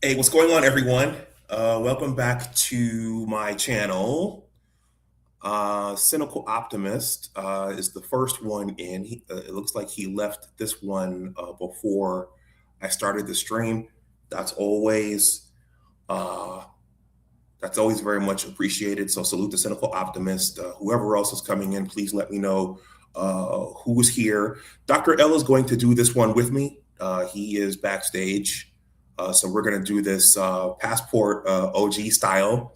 Hey, what's going on, everyone? Welcome back to my channel. Cynical Optimist is the first one in. It looks like he left this one before I started the stream. That's always uh, that's always very much appreciated. So salute the Cynical Optimist. Whoever else is coming in, please let me know who's here. Dr. L is going to do this one with me. He is backstage. So we're going to do this Passport OG style.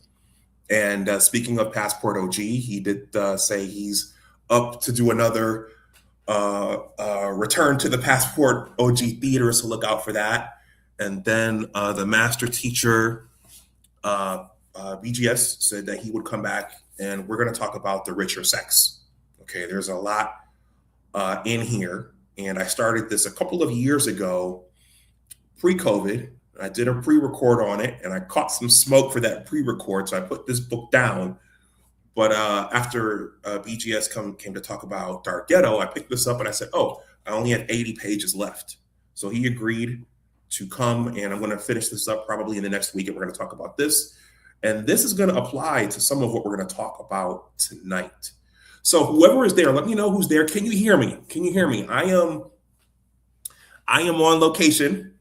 And speaking of Passport OG, he did say he's up to do another return to the Passport OG theater. So look out for that. And then the master teacher, BGS, said that he would come back and we're going to talk about the richer sex. Okay, there's a lot in here. And I started this a couple of years ago, pre-COVID. I did a pre-record on it, and I caught some smoke for that pre-record, so I put this book down. But after BGS came to talk about Dark Ghetto, I picked this up and I said, "Oh, I only have 80 pages left." So he agreed to come, and I'm going to finish this up probably in the next week, and we're going to talk about this. And this is going to apply to some of what we're going to talk about tonight. So whoever is there, let me know who's there. Can you hear me? Can you hear me? I am on location.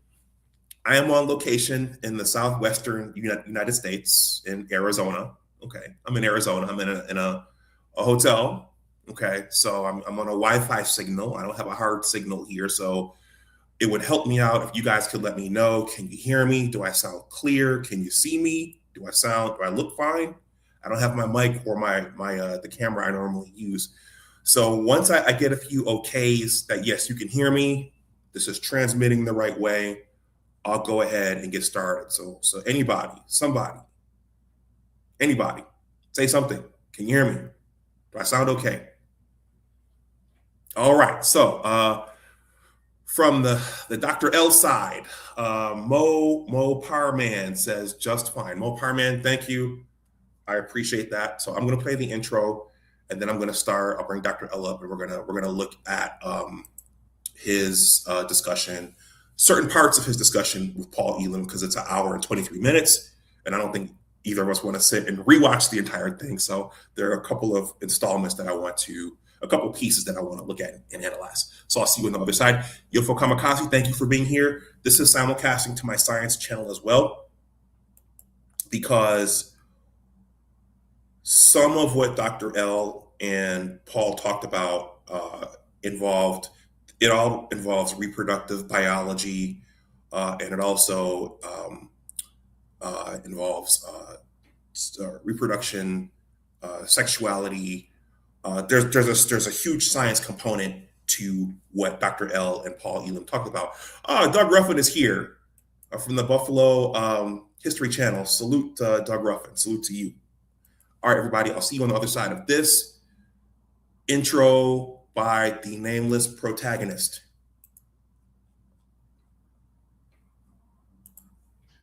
I am on location in the southwestern United States in Arizona. Okay, I'm in Arizona. I'm in a hotel. Okay, so I'm on a Wi-Fi signal. I don't have a hard signal here, so it would help me out if you guys could let me know. Can you hear me? Do I sound clear? Can you see me? Do I look fine? I don't have my mic or my the camera I normally use. So once I get a few okays that yes, you can hear me, this is transmitting the right way, I'll go ahead and get started. So anybody, somebody, anybody, say something. Can you hear me? Do I sound okay? All right. So from the Dr. L side, Mo Parman says just fine. Mo Parman, thank you. I appreciate that. So I'm going to play the intro, and then I'm going to start. I'll bring Dr. L up, and we're gonna look at his discussion, certain parts of his discussion with Paul Elam, because it's an hour and 23 minutes, and I don't think either of us want to sit and rewatch the entire thing. So there are a couple of installments that a couple pieces that I want to look at and analyze. So I'll see you on the other side. Yofo Kamikaze, thank you for being here. This is simulcasting to my science channel as well, because some of what Dr. L and Paul talked about all involves reproductive biology, and it also involves reproduction, sexuality. There's a huge science component to what Dr. L and Paul Elam talked about. Doug Ruffin is here from the Buffalo History Channel. Salute Doug Ruffin. Salute to you. All right, everybody. I'll see you on the other side of this intro by the nameless protagonist.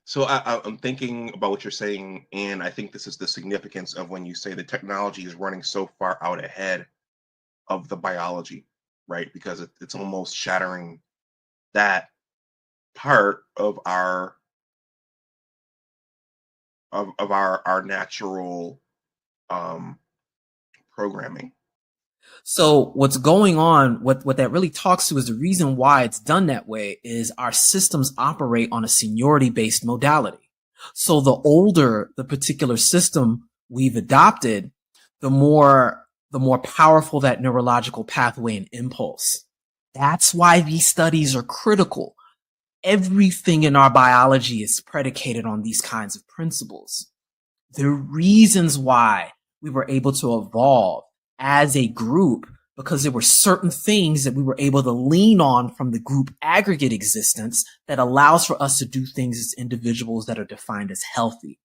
So I'm thinking about what you're saying, and I think this is the significance of when you say the technology is running so far out ahead of the biology, right? Because it's almost shattering that part of our natural programming. So what's going on, what that really talks to is the reason why it's done that way is our systems operate on a seniority-based modality. So the older the particular system we've adopted, the more powerful that neurological pathway and impulse. That's why these studies are critical. Everything in our biology is predicated on these kinds of principles. The reasons why we were able to evolve as a group, because there were certain things that we were able to lean on from the group aggregate existence that allows for us to do things as individuals that are defined as healthy.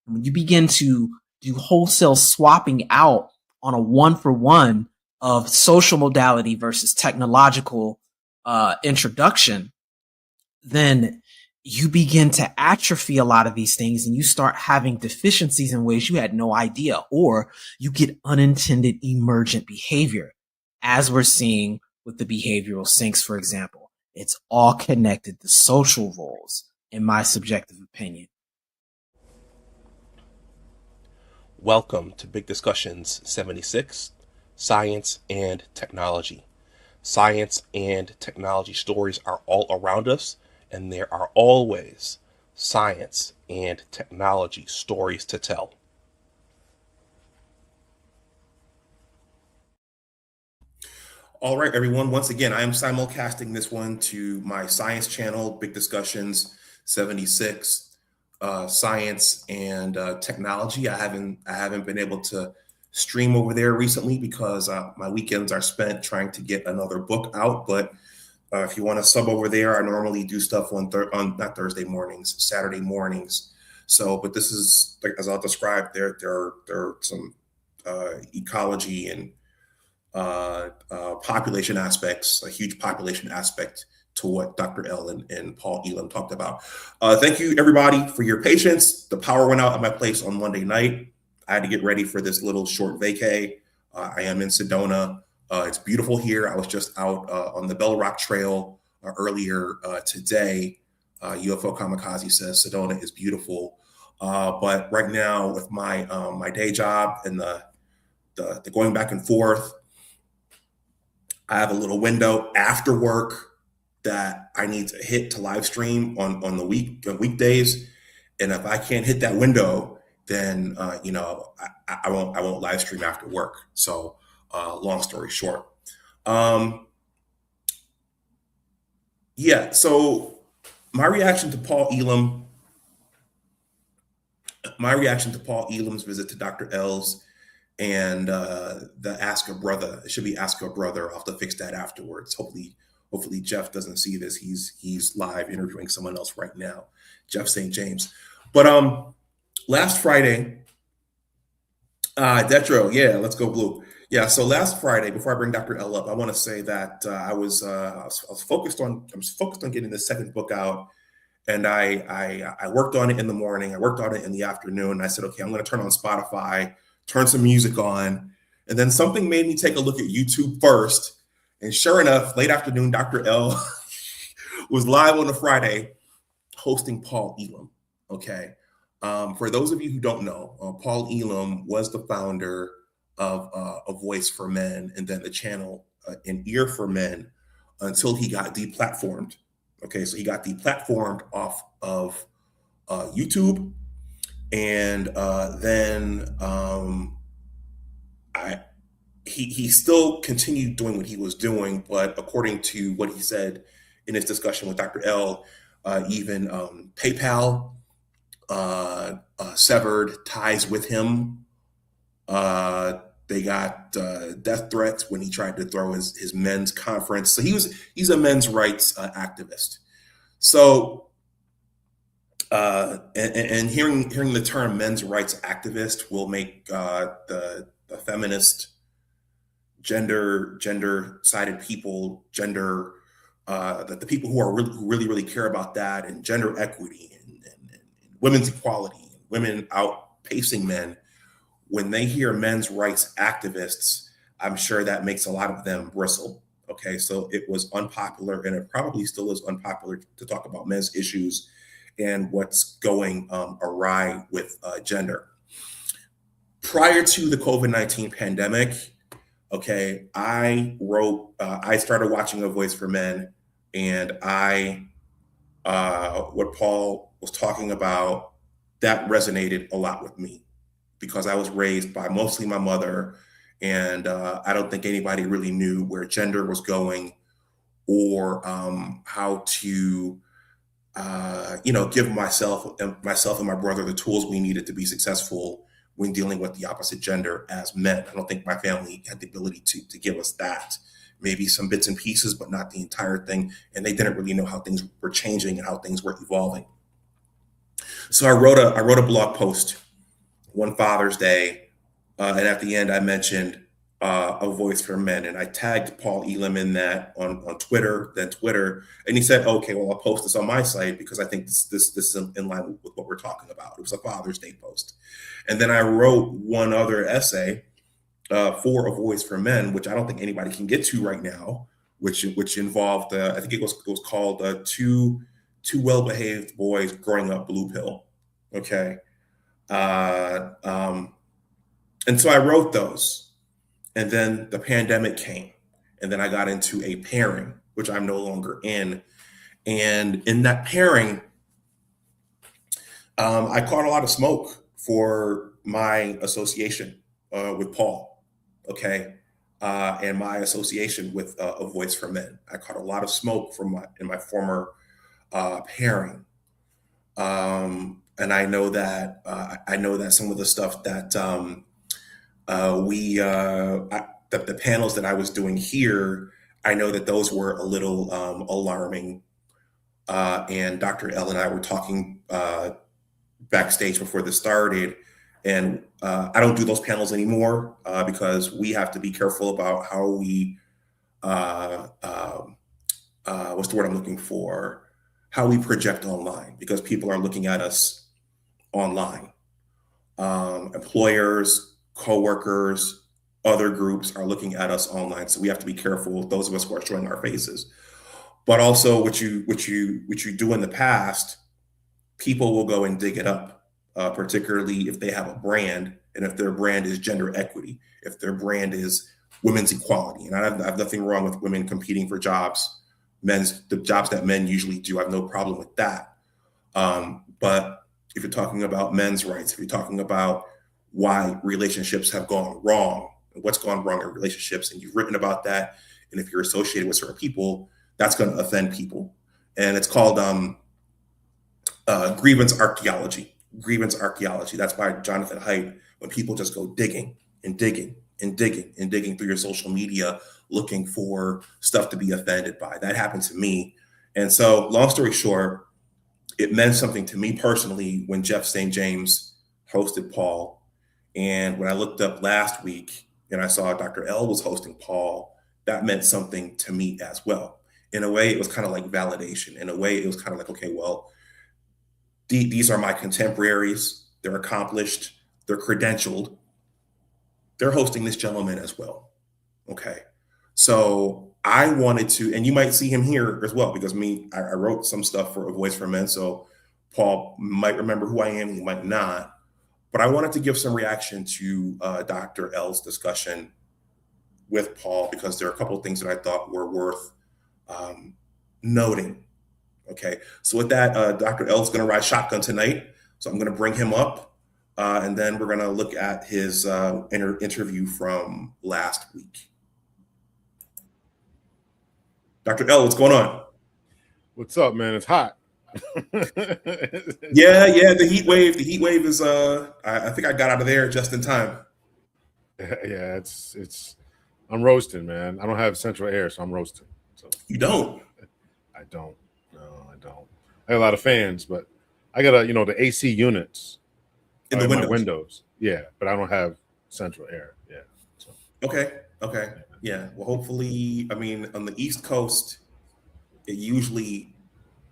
And when you begin to do wholesale swapping out on a one-for-one of social modality versus technological introduction, then you begin to atrophy a lot of these things and you start having deficiencies in ways you had no idea, or you get unintended emergent behavior, as we're seeing with the behavioral sinks, for example. It's all connected to social roles. in my subjective opinion. Welcome to Big Discussions 76, Science and Technology. Science and technology stories are all around us, and there are always science and technology stories to tell. All right, everyone. Once again, I am simulcasting this one to my science channel, Big Discussions 76. Science and technology. I haven't been able to stream over there recently because my weekends are spent trying to get another book out. But if you want to sub over there, I normally do stuff on not Thursday mornings, Saturday mornings. So, but this is, as I'll describe, there are some ecology and population aspects, a huge population aspect to what Dr. L and Paul Elam talked about. Thank you, everybody, for your patience. The power went out at my place on Monday night. I had to get ready for this little short vacay. I am in Sedona. It's beautiful here. I was just out on the Bell Rock Trail earlier today. UFO Kamikaze says Sedona is beautiful. But right now, with my my day job and the going back and forth, I have a little window after work that I need to hit to live stream on the weekdays, and if I can't hit that window, then I won't live stream after work. So, long story short, yeah. So my reaction to Paul Elam's visit to Dr. L's and the Ask a Brother. It should be Ask a Brother. I'll have to fix that afterwards. Hopefully Jeff doesn't see this. He's live interviewing someone else right now, Jeff St. James. But last Friday, Detro, yeah, let's go blue. Yeah, so last Friday, before I bring Dr. L up, I want to say that I was focused on getting the second book out, and I worked on it in the morning. I worked on it in the afternoon. I said, okay, I'm going to turn on Spotify, turn some music on, and then something made me take a look at YouTube first. And sure enough, late afternoon, Dr. L was live on a Friday hosting Paul Elam. Okay. For those of you who don't know, Paul Elam was the founder of A Voice for Men and then the channel An Ear for Men until he got deplatformed. Okay. So he got deplatformed off of YouTube. And then he still continued doing what he was doing, but according to what he said in his discussion with Dr. L, even PayPal severed ties with him. They got death threats when he tried to throw his men's conference. So he's a men's rights activist. So and hearing the term men's rights activist will make the feminist gender sided people, the people who really care about that and gender equity and women's equality, and women outpacing men, when they hear men's rights activists, I'm sure that makes a lot of them bristle. Okay, so it was unpopular, and it probably still is unpopular to talk about men's issues and what's going awry with gender. Prior to the COVID-19 pandemic, okay, I started watching A Voice for Men, and what Paul was talking about, that resonated a lot with me because I was raised by mostly my mother, and I don't think anybody really knew where gender was going or how to, give myself and my brother the tools we needed to be successful when dealing with the opposite gender as men. I don't think my family had the ability to give us that. Maybe some bits and pieces, but not the entire thing. And they didn't really know how things were changing and how things were evolving. So I wrote a blog post one Father's Day, and at the end I mentioned A Voice for Men, and I tagged Paul Elam in that on Twitter, and he said, "Okay, well I'll post this on my site because I think this is in line with what we're talking about." It was a Father's Day post, and then I wrote one other essay for A Voice for Men, which I don't think anybody can get to right now, which involved I think it was called two well-behaved boys growing up blue pill. Okay. And so I wrote those. And then the pandemic came. And then I got into a pairing, which I'm no longer in. And in that pairing, I caught a lot of smoke for my association with Paul, okay, and my association with A Voice for Men. I caught a lot of smoke in my former pairing, and I know that some of the stuff that the panels that I was doing here, I know that those were a little alarming. And Dr. L and I were talking backstage before this started, and I don't do those panels anymore because we have to be careful about how we what's the word I'm looking for, how we project online, because people are looking at us online. Employers, coworkers, other groups are looking at us online, so we have to be careful, those of us who are showing our faces. But also what you do in the past, people will go and dig it up, particularly if they have a brand, and if their brand is gender equity, if their brand is women's equality. And I have nothing wrong with women competing for jobs, the jobs that men usually do. I have no problem with that. But if you're talking about men's rights, if you're talking about why relationships have gone wrong, and what's gone wrong in relationships, and you've written about that, and if you're associated with certain people, that's going to offend people. And it's called grievance archaeology. Grievance archaeology. That's by Jonathan Haidt. When people just go digging and digging and digging and digging through your social media, looking for stuff to be offended by. That happened to me. And so, long story short, it meant something to me personally when Jeff St. James hosted Paul. And when I looked up last week and I saw Dr. L was hosting Paul, that meant something to me as well. In a way, it was kind of like validation. In a way, it was kind of like, okay, well, these are my contemporaries. They're accomplished. They're credentialed. They're hosting this gentleman as well. Okay. So I wanted to, and you might see him here as well, because I wrote some stuff for A Voice for Men. So Paul might remember who I am, he might not. But I wanted to give some reaction to Dr. L's discussion with Paul, because there are a couple of things that I thought were worth noting. Okay, so with that, Dr. L is going to ride shotgun tonight. So I'm going to bring him up, and then we're going to look at his interview from last week. Dr. L, what's going on? What's up, man? It's hot. Yeah, the heat wave. The heat wave is. I think I got out of there just in time. Yeah, it's. I'm roasting, man. I don't have central air, so I'm roasting. So you don't? I don't. No, I don't. I have a lot of fans, but I got the AC units in the windows. My windows. Yeah, but I don't have central air. Yeah. So. Okay. Yeah. Well, hopefully, I mean, on the East Coast, it usually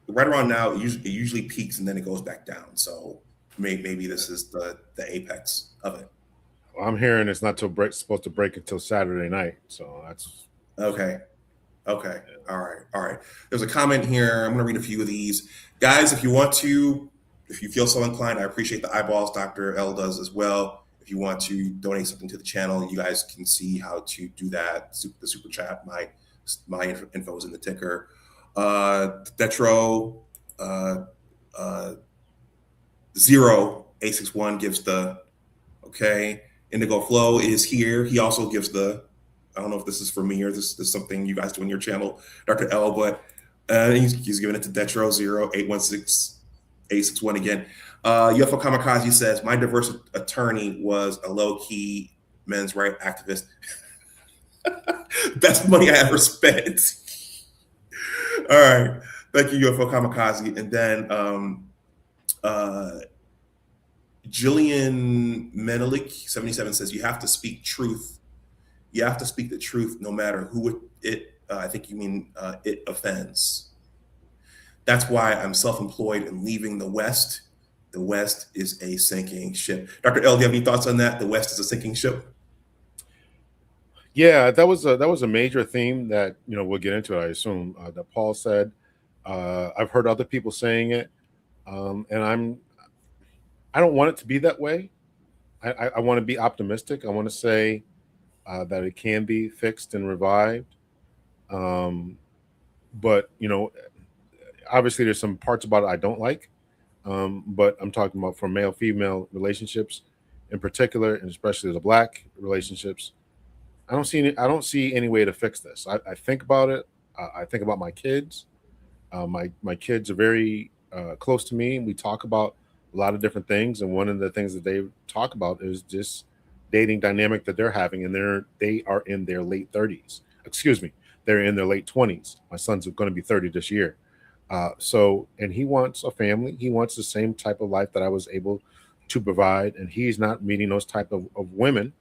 right around now it usually peaks and then it goes back down. So maybe this is the apex of it. Well, I'm hearing it's not supposed to break until Saturday night. So that's okay. All right. There's a comment here. I'm going to read a few of these. Guys, if you feel so inclined, I appreciate the eyeballs. Dr. L does as well. If you want to donate something to the channel, you guys can see how to do that. The super chat, my info is in the ticker. Detro 0A61 gives the okay. Indigo Flow is here. He also gives the, I don't know if this is for me or this is something you guys do on your channel, Dr. L, but he's giving it to Detro 0816861 again. UFO Kamikaze says, my diverse attorney was a low-key men's rights activist. Best money I ever spent. All right. Thank you, UFO Kamikaze. And then Jillian Menelik 77 says, you have to speak truth. You have to speak the truth no matter who I think you mean it offends. That's why I'm self-employed and leaving the West. The West is a sinking ship. Dr. L, do you have any thoughts on that? The West is a sinking ship? Yeah, that was a major theme that we'll get into, I assume, that Paul said. I've heard other people saying it, and I don't want it to be that way. I want to be optimistic. I want to say that it can be fixed and revived. Um, but obviously, there's some parts about it I don't like. But I'm talking about for male-female relationships, in particular, and especially the Black relationships. I don't see any way to fix this. I think about it. I think about my kids. My kids are very close to me, and we talk about a lot of different things. And one of the things that they talk about is this dating dynamic that they're having, and they are in their late 30s. Excuse me, they're in their late 20s. My son's going to be 30 this year. And he wants a family. He wants the same type of life that I was able to provide, and he's not meeting those type of women.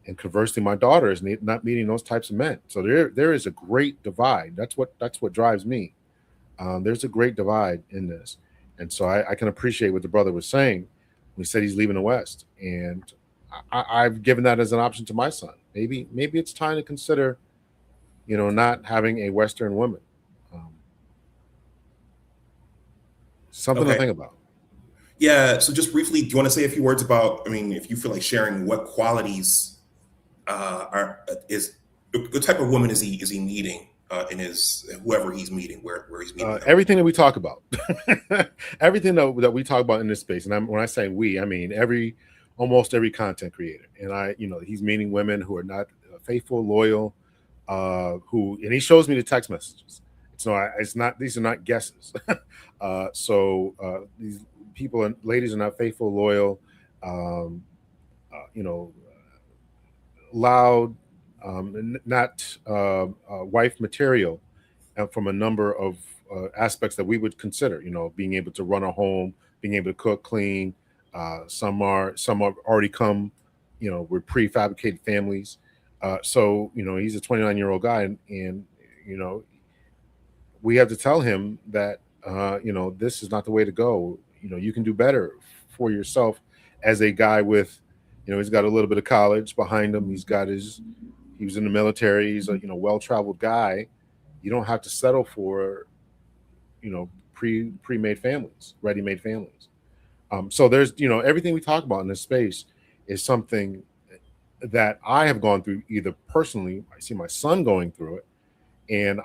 And conversely, my daughter is not meeting those types of men. So there is a great divide. That's what drives me. There's a great divide in this, and so I can appreciate what the brother was saying when he said he's leaving the West, and I've given that as an option to my son. Maybe it's time to consider, not having a Western woman. Something to think about. Yeah. So just briefly, do you want to say a few words about? I mean, if you feel like sharing, what qualities what type of woman is he meeting in his whoever he's meeting, where he's meeting? Everything that we talk about, everything that we talk about in this space, and when I say we, I mean almost every content creator. And he's meeting women who are not faithful, loyal, and he shows me the text messages. These are not guesses. These people and ladies are not faithful, loyal, loud, not wife material, from a number of aspects that we would consider. Being able to run a home, being able to cook, clean. Some are already come, with prefabricated families. He's a 29-year-old guy, and we have to tell him that this is not the way to go. You can do better for yourself as a guy with, he's got a little bit of college behind him. He was in the military. He's a well-traveled guy. You don't have to settle for pre-made families, ready-made families. So there's everything we talk about in this space is something that I have gone through either personally. I see my son going through it, and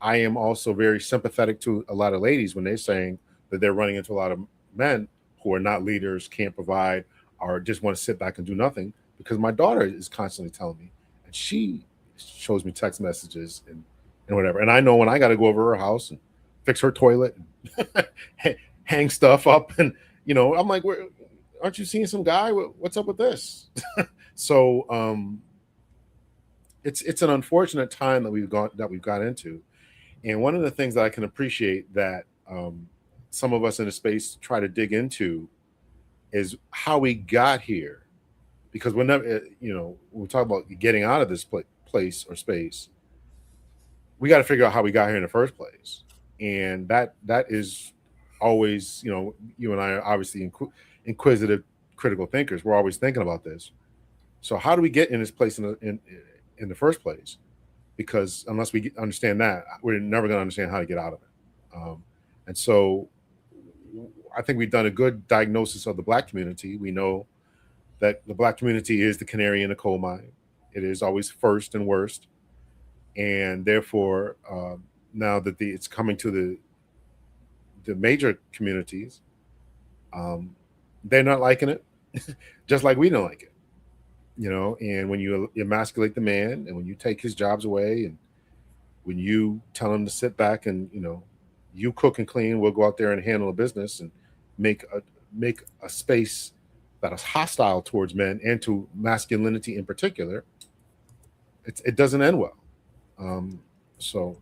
I am also very sympathetic to a lot of ladies when they're saying that they're running into a lot of men who are not leaders, can't provide, or just want to sit back and do nothing. Because my daughter is constantly telling me, and she shows me text messages and whatever. And I know when I got to go over her house and fix her toilet and hang stuff up, and I'm like, aren't you seeing some guy? What's up with this? So it's an unfortunate time that we've got into. And one of the things that I can appreciate that some of us in the space try to dig into is how we got here. Because whenever when we talk about getting out of this place or space, we got to figure out how we got here in the first place, and that is always, you and I are obviously inquisitive, critical thinkers. We're always thinking about this. So how do we get in this place in the first place? Because unless we understand that, we're never going to understand how to get out of it. And so I think we've done a good diagnosis of the Black community. We know that the Black community is the canary in the coal mine. It is always first and worst. And therefore, now that it's coming to the major communities, they're not liking it, just like we don't like it. And when you emasculate the man, and when you take his jobs away, and when you tell him to sit back and, you cook and clean, we'll go out there and handle a business and make a space that is hostile towards men and to masculinity in particular, it doesn't end well. So,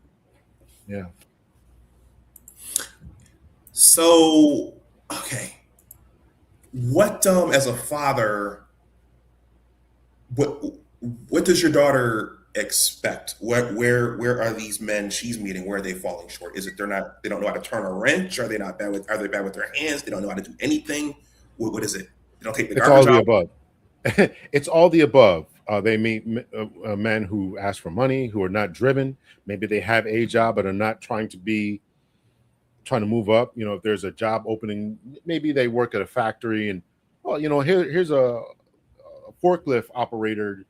yeah. So, okay. What, as a father, what does your daughter expect? Where are these men she's meeting? Where are they falling short? Is it they don't know how to turn a wrench? Are they bad with their hands? They don't know how to do anything? What is it? They don't take the garbage out? It's all the above. It's all the above. They meet men who ask for money, who are not driven. Maybe they have a job but are not trying to move up. If there's a job opening, maybe they work at a factory and, well, here's a forklift operator,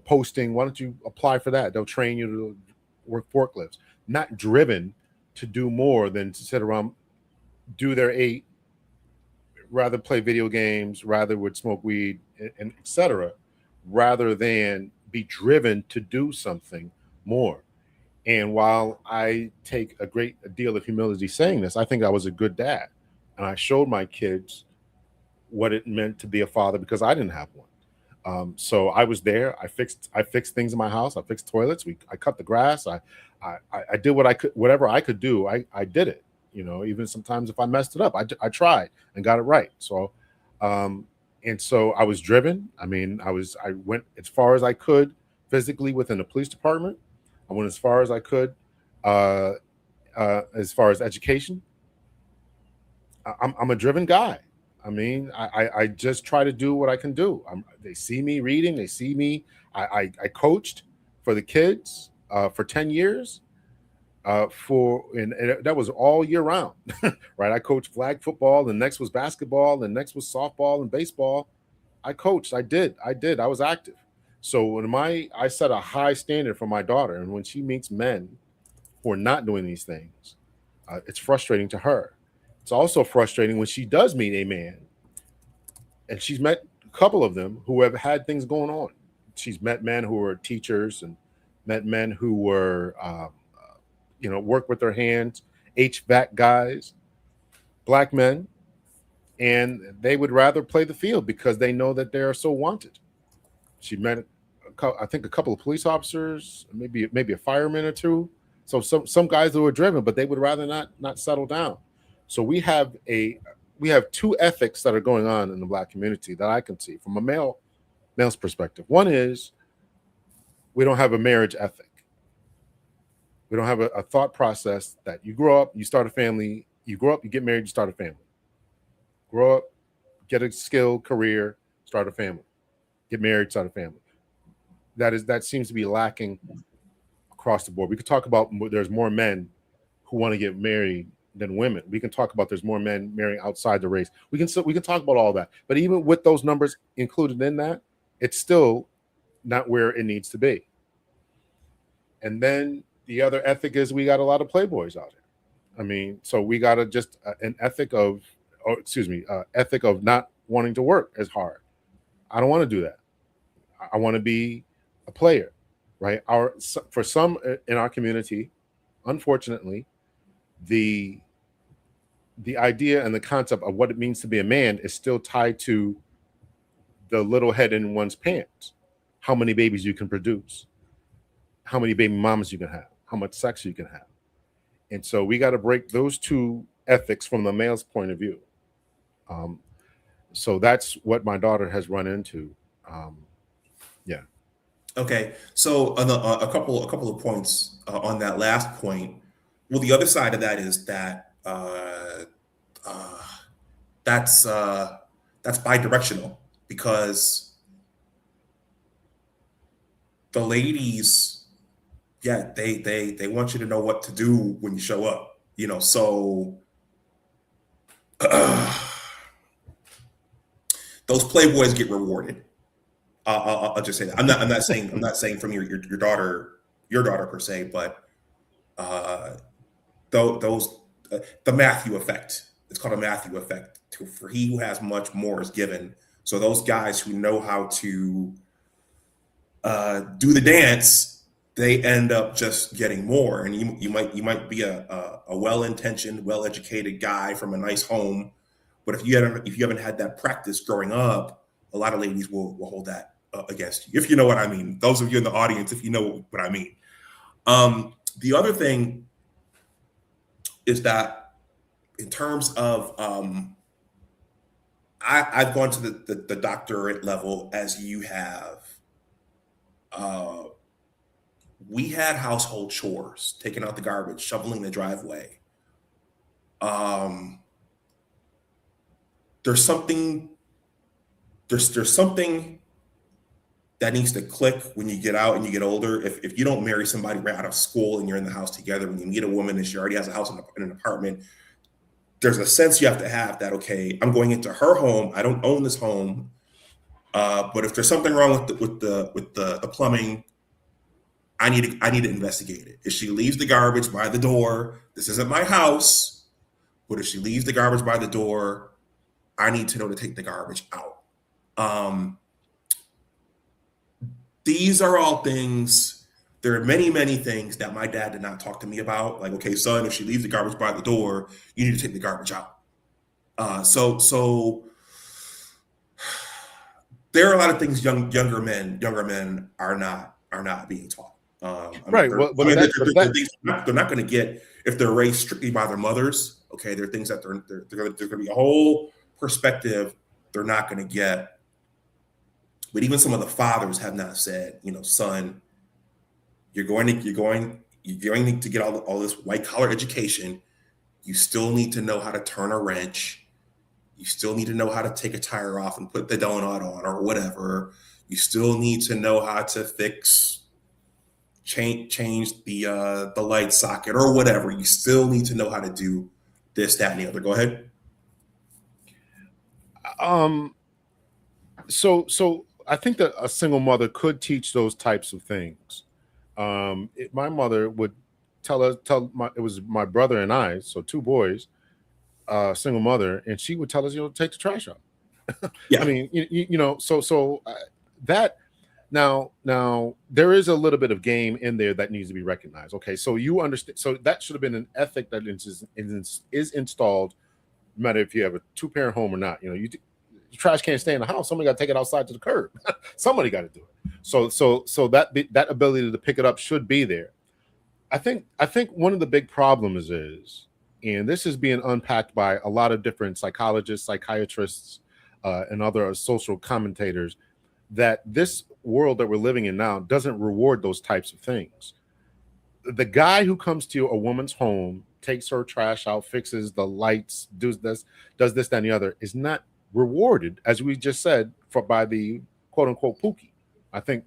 posting. Why don't you apply for that? They'll train you to work forklifts. Not driven to do more than to sit around, do their 8, rather play video games, rather would smoke weed, and etc., rather than be driven to do something more. And while I take a great deal of humility saying this, I think I was a good dad. And I showed my kids what it meant to be a father because I didn't have one. So I was there. I fixed things in my house. I fixed toilets. I cut the grass. I did what I could, whatever I could do. I did it. Even sometimes if I messed it up, I tried and got it right. So, and so I was driven. I mean, I went as far as I could physically within the police department. I went as far as I could, as far as education. I'm a driven guy. I mean, I just try to do what I can do. They see me reading. They see me. I coached for the kids for 10 years. And that was all year round, right? I coached flag football. The next was basketball. The next was softball and baseball. I coached. I did. I was active. So when I set a high standard for my daughter, and when she meets men who are not doing these things, it's frustrating to her. It's also frustrating when she does meet a man, and she's met a couple of them who have had things going on. She's met men who were teachers and met men who were, work with their hands, HVAC guys, black men, and they would rather play the field because they know that they are so wanted. She met, I think, a couple of police officers, maybe a fireman or two. So some guys who are driven, but they would rather not settle down. So we have 2 ethics that are going on in the black community that I can see from a male's perspective. One is we don't have a marriage ethic. We don't have a thought process that you grow up, you start a family, you grow up, you get married, you start a family. Grow up, get a skill, career, start a family. Get married, start a family. That seems to be lacking across the board. We could talk about there's more men who want to get married than women. We can talk about there's more men marrying outside the race. We can talk about all that. But even with those numbers included in that, it's still not where it needs to be. And then the other ethic is we got a lot of playboys out there. I mean, so we got to just an ethic of not wanting to work as hard. I don't want to do that. I want to be a player, right? For some in our community, unfortunately, the idea and the concept of what it means to be a man is still tied to the little head in one's pants. How many babies you can produce, how many baby mamas you can have, how much sex you can have. And so we got to break those 2 ethics from the male's point of view. So that's what my daughter has run into. Yeah. Okay, so a couple of points on that last point. Well, the other side of that is that that's bidirectional because the ladies, yeah, they want you to know what to do when you show up. So those playboys get rewarded. I'll just say that. I'm not saying from your daughter per se, but those the Matthew effect. It's called a Matthew effect. For he who has much, more is given. So those guys who know how to do the dance, they end up just getting more. And you might be a well-intentioned, well-educated guy from a nice home, but if you haven't had that practice growing up, a lot of ladies will hold that against you, if you know what I mean. Those of you in the audience, if you know what I mean. The other thing is that in terms of I've gone to the doctorate level as you have. We had household chores, taking out the garbage, shoveling the driveway. There's something that needs to click when you get out and you get older. If you don't marry somebody right out of school and you're in the house together, when you meet a woman and she already has a house and an apartment, there's a sense you have to have that, okay, I'm going into her home. I don't own this home. But if there's something wrong with the plumbing, I need to investigate it. If she leaves the garbage by the door, this isn't my house. But if she leaves the garbage by the door, I need to know to take the garbage out. These are all things. There are many, many things that my dad did not talk to me about. Like, okay, son, if she leaves the garbage by the door, you need to take the garbage out. So there are a lot of things younger men are not being taught. Right. They're not going to get if they're raised strictly by their mothers. Okay, there are things that there's going to be a whole perspective they're not going to get. But even some of the fathers have not said, son, you're going to get all this white collar education. You still need to know how to turn a wrench. You still need to know how to take a tire off and put the donut on or whatever. You still need to know how to change the light socket or whatever. You still need to know how to do this, that, and the other. Go ahead. So I think that a single mother could teach those types of things. My mother would it was my brother and I, so two boys, single mother, and she would tell us, take the trash out. Yeah. I mean, that now there is a little bit of game in there that needs to be recognized. Okay, so you understand. So that should have been an ethic that is installed, no matter if you have a 2-parent home or not. The trash can't stay in the house. Somebody got to take it outside to the curb. Somebody got to do it. So that ability to pick it up should be there. I think one of the big problems is, and this is being unpacked by a lot of different psychologists, psychiatrists, and other social commentators, that this world that we're living in now doesn't reward those types of things. The guy who comes to a woman's home, takes her trash out, fixes the lights, does this, that, and the other, is not rewarded, as we just said, by the quote unquote Pookie. I think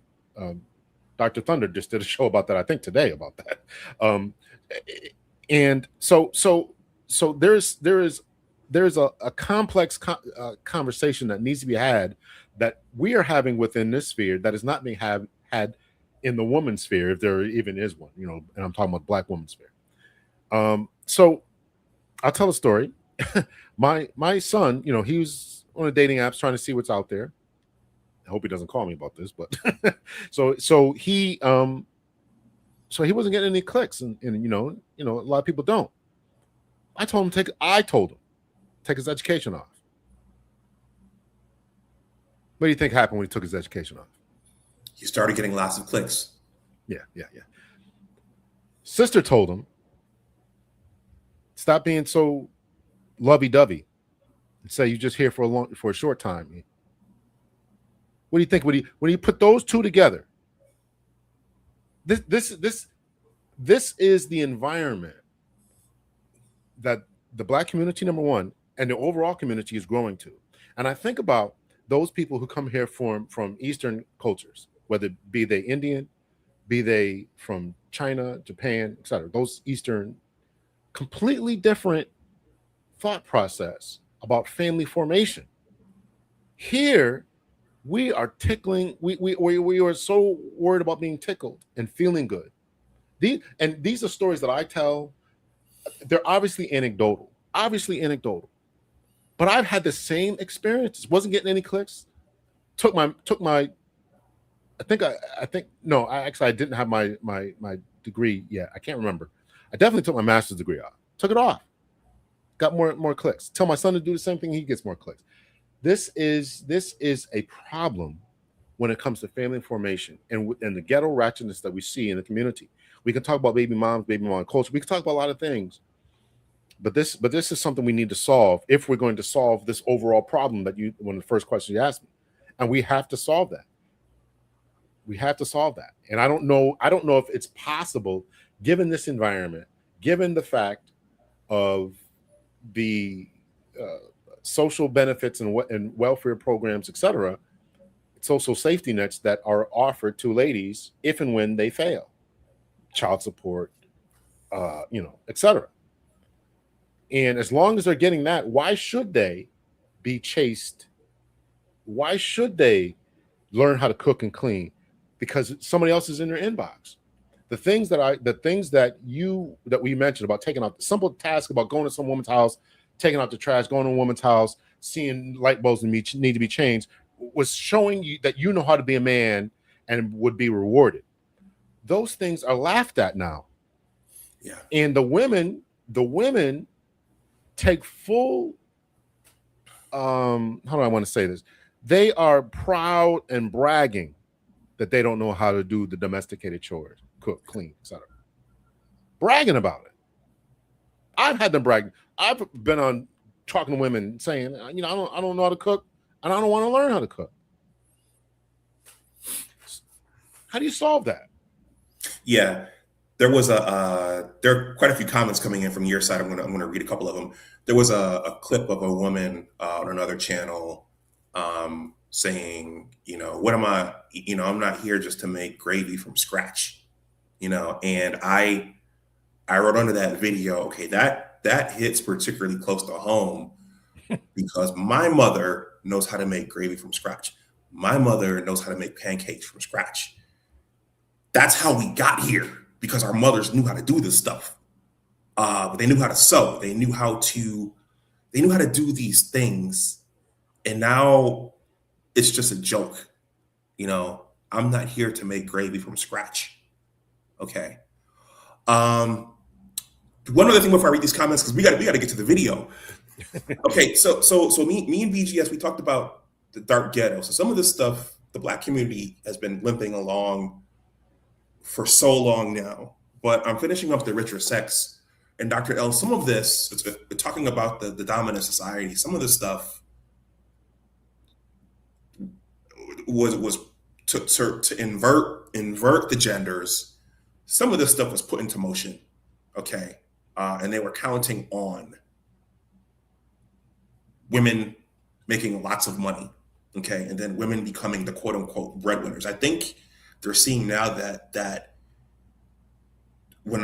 Dr. Thunder just did a show about that, I think today, about that. And so there's a complex conversation that needs to be had, that we are having within this sphere that is not being had in the woman's sphere, if there even is one, and I'm talking about Black woman's sphere. So I'll tell a story. My son, he was on a dating apps trying to see what's out there. I hope he doesn't call me about this, but so he wasn't getting any clicks, and a lot of people don't. I told him take his education off. What do you think happened when he took his education off? He started getting lots of clicks. Yeah. Sister told him, stop being so lovey-dovey and say you're just here for a short time. What do you think when you put those two together? This is the environment that the Black community, number one, and the overall community is growing to. And I think about those people who come here from Eastern cultures, whether be they Indian, be they from China, Japan, etc. Those Eastern, completely different thought process about family formation. Here, we are tickling. We are so worried about being tickled and feeling good. These are stories that I tell. They're obviously anecdotal, but I've had the same experiences. Wasn't getting any clicks. Took my. I didn't have my degree yet. I can't remember. I definitely took my master's degree off. Took it off. Got more clicks. Tell my son to do the same thing. He gets more clicks. This is a problem when it comes to family formation and the ghetto ratchetness that we see in the community. We can talk about baby mom culture. We can talk about a lot of things, but this is something we need to solve if we're going to solve this overall problem that one of the first questions you asked me, and we have to solve that. And I don't know if it's possible, given this environment, given the fact of the social benefits and welfare programs, etc. social safety nets that are offered to ladies if and when they fail, child support, etc. And as long as they're getting that, why should they be chased? Why should they learn how to cook and clean? Because somebody else is in their inbox. The things that we mentioned about taking out the simple task about going to some woman's house, taking out the trash, going to a woman's house, seeing light bulbs need to be changed, was showing you that you know how to be a man and would be rewarded. Those things are laughed at now. Yeah. And the women take full, how do I want to say this? They are proud and bragging that they don't know how to do the domesticated chores, cook, clean, etc. Bragging about it. I've had them brag. I've been on talking to women saying, I don't know how to cook, and I don't want to learn how to cook. How do you solve that? Yeah, there was there are quite a few comments coming in from your side. I'm gonna read a couple of them. There was a clip of a woman on another channel saying, what am I? I'm not here just to make gravy from scratch, And I wrote under that video, okay, that hits particularly close to home because my mother knows how to make gravy from scratch. My mother knows how to make pancakes from scratch. That's how we got here because our mothers knew how to do this stuff. But they knew how to sew. They knew how to do these things. And now it's just a joke. I'm not here to make gravy from scratch. Okay. One other thing before I read these comments, because we got to get to the video. Okay, so me and BGS, we talked about the dark ghetto. So some of this stuff, the Black community has been limping along for so long now. But I'm finishing up the richer sex. And Dr. L, some of this, it's talking about the dominant society. Some of this stuff was to invert the genders. Some of this stuff was put into motion. Okay. And they were counting on women making lots of money, okay, and then women becoming the quote unquote breadwinners. I think they're seeing now that when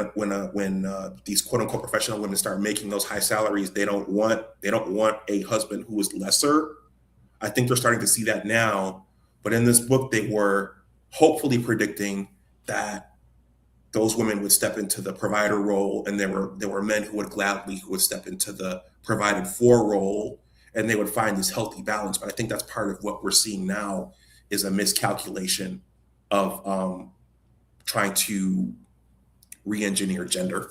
these quote unquote professional women start making those high salaries, they don't want a husband who is lesser. I think they're starting to see that now. But in this book, they were hopefully predicting that those women would step into the provider role, and there were men who would step into the provided for role, and they would find this healthy balance. But I think that's part of what we're seeing now is a miscalculation of trying to re-engineer gender.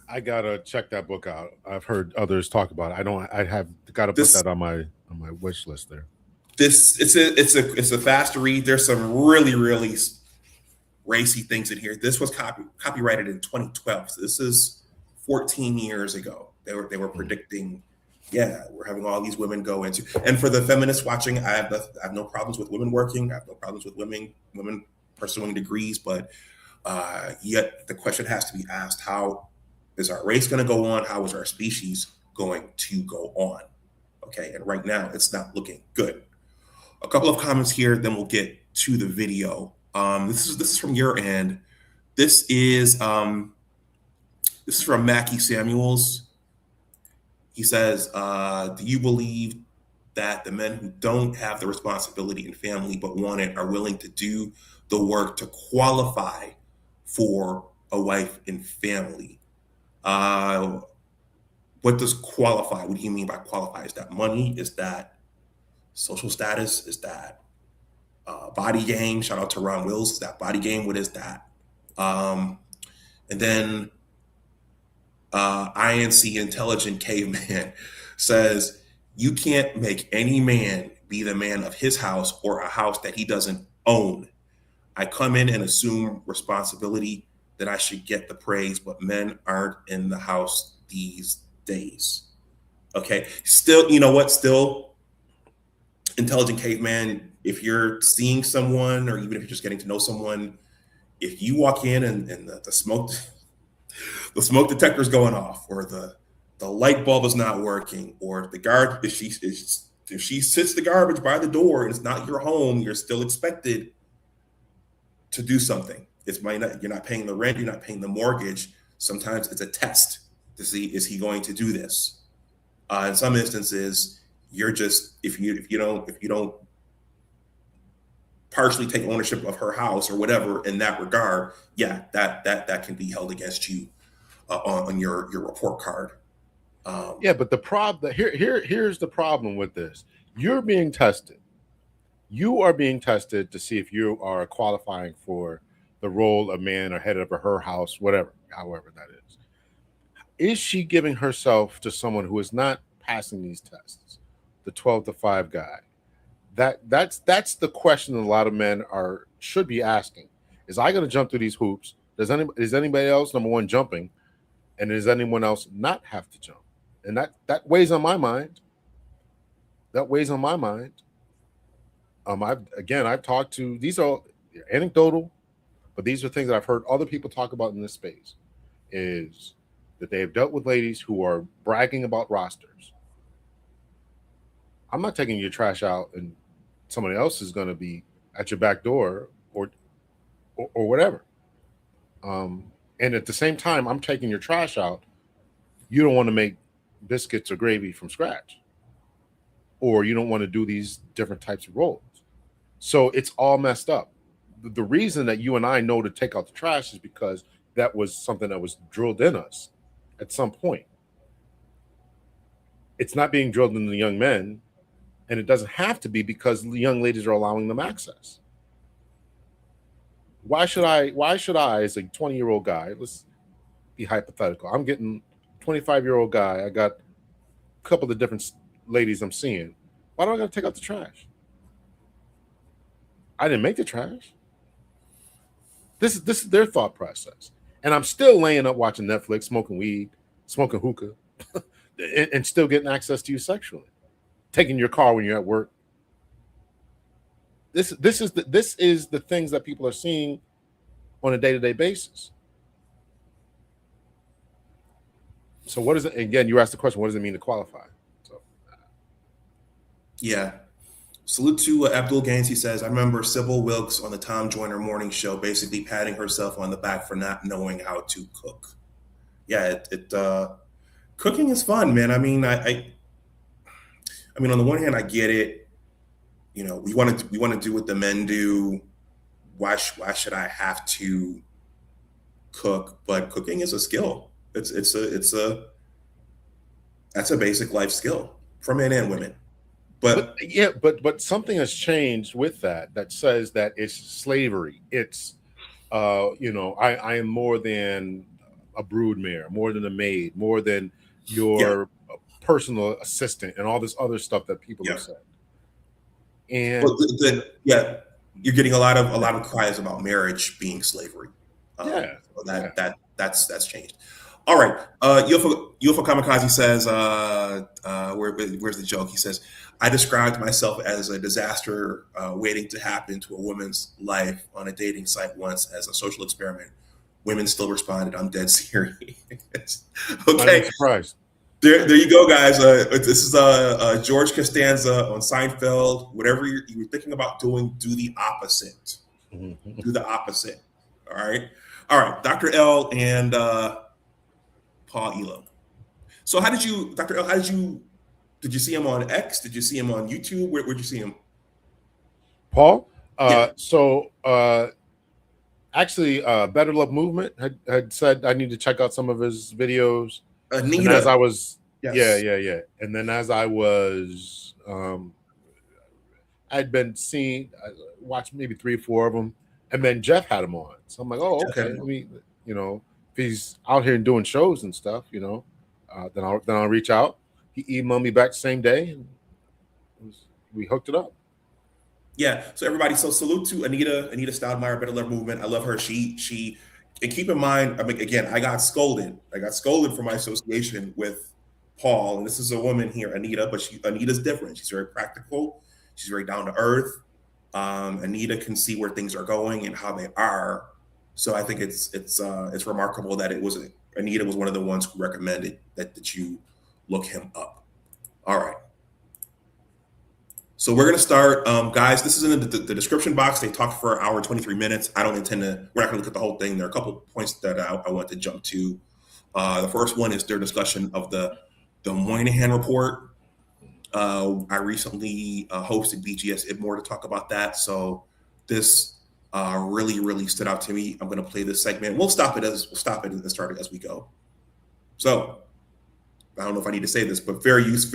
I gotta check that book out. I've heard others talk about it. I have got to put that on my wish list there. It's a fast read. There's some really, really racy things in here. This was copyrighted in 2012. So this is 14 years ago. They were predicting, we're having all these women go into, and for the feminists watching, I have no problems with women working. I have no problems with women pursuing degrees, but yet the question has to be asked: how is our race going to go on? How is our species going to go on? Okay, and right now it's not looking good. A couple of comments here, then we'll get to the video. This is from your end. This is from Mackie Samuels. He says, do you believe that the men who don't have the responsibility in family but want it are willing to do the work to qualify for a wife and family? What does qualify? What do you mean by qualify? Is that money? Is that social status? Is that body game? Shout out to Ron Wills. Is that body game? What is that? And then INC Intelligent Caveman says, you can't make any man be the man of his house or a house that he doesn't own. I come in and assume responsibility that I should get the praise, but men aren't in the house these days. Okay. Still, you know what? Still, Intelligent Caveman, if you're seeing someone or even if you're just getting to know someone, if you walk in and the smoke detector is going off, or the light bulb is not working, or the guard is if she sits the garbage by the door and it's not your home, you're still expected to do something. You're not paying the rent, you're not paying the mortgage. Sometimes it's a test to see, is he going to do this? In some instances, you're just, if you don't partially take ownership of her house or whatever in that regard, yeah, that can be held against you on your report card. Yeah, but the problem here's the problem with this. You're being tested. You are being tested to see if you are qualifying for the role of man or head of her house, whatever, however that is. Is she giving herself to someone who is not passing these tests? The 12 to 5 guy. That's the question a lot of men should be asking. Is I going to jump through these hoops? Is anybody else, number one, jumping? And does anyone else not have to jump? And that weighs on my mind. That weighs on my mind. I've talked to, these are anecdotal, but these are things that I've heard other people talk about in this space, is that they have dealt with ladies who are bragging about rosters. I'm not taking your trash out and somebody else is going to be at your back door or whatever. And at the same time, I'm taking your trash out. You don't want to make biscuits or gravy from scratch, or you don't want to do these different types of roles. So it's all messed up. The reason that you and I know to take out the trash is because that was something that was drilled in us at some point. It's not being drilled in the young men, and it doesn't have to be because the young ladies are allowing them access. Why should I, as a 20-year-old guy, let's be hypothetical. I'm getting 25-year-old guy. I got a couple of different ladies I'm seeing. Why do I got to take out the trash? I didn't make the trash. This is their thought process. And I'm still laying up watching Netflix, smoking weed, smoking hookah, and still getting access to you sexually. Taking your car when you're at work. This is the things that people are seeing on a day-to-day basis. So what is it? Again, you asked the question, what does it mean to qualify? So yeah. Salute to Abdul Gaines. He says, I remember Sybil Wilkes on the Tom Joyner morning show basically patting herself on the back for not knowing how to cook. Yeah, cooking is fun, man. I mean, I mean, on the one hand, I get it. You know, we want to do what the men do. Why should I have to cook? But cooking is a skill. That's a basic life skill for men and women. But something has changed with that says that it's slavery. It's I am more than a broodmare, more than a maid, more than your personal assistant, and all this other stuff that people have said. And you're getting a lot of cries about marriage being slavery. That's changed. All right. UFO Kamikaze says, where's the joke? He says, I described myself as a disaster waiting to happen to a woman's life on a dating site once as a social experiment. Women still responded, I'm dead serious. Okay. I'm surprised. There you go, guys. This is George Costanza on Seinfeld. Whatever you're thinking about doing, do the opposite. Mm-hmm. Do the opposite. All right. Dr. L and Paul Elam. So Dr. L, did you see him on X? Did you see him on YouTube? Where'd you see him? Paul? Actually, Better Love Movement had said I need to check out some of his videos. Anita. And as I was, yes. yeah. And then as I was, I'd been seeing, I watched maybe 3 or 4 of them. And then Jeff had him on. So I'm like, oh, okay. I mean, if he's out here and doing shows and stuff, then I'll reach out. He emailed me back the same day, and we hooked it up. Yeah. So everybody, salute to Anita Stoudemire, Better Love Movement. I love her. She, and keep in mind, I mean, again, I got scolded for my association with Paul. And this is a woman here, Anita, but Anita's different. She's very practical. She's very down to earth. Anita can see where things are going and how they are. So I think it's remarkable that Anita was one of the ones who recommended that you look him up. All right. So we're going to start, guys. This is in the description box. They talked for an hour and 23 minutes. I don't intend to. We're not going to look at the whole thing. There are a couple points that I want to jump to. The first one is their discussion of the Moynihan report. I recently hosted BGS Ibmore to talk about that. So this really stood out to me. I'm going to play this segment. We'll stop it and start it as we go. So I don't know if I need to say this, but fair use.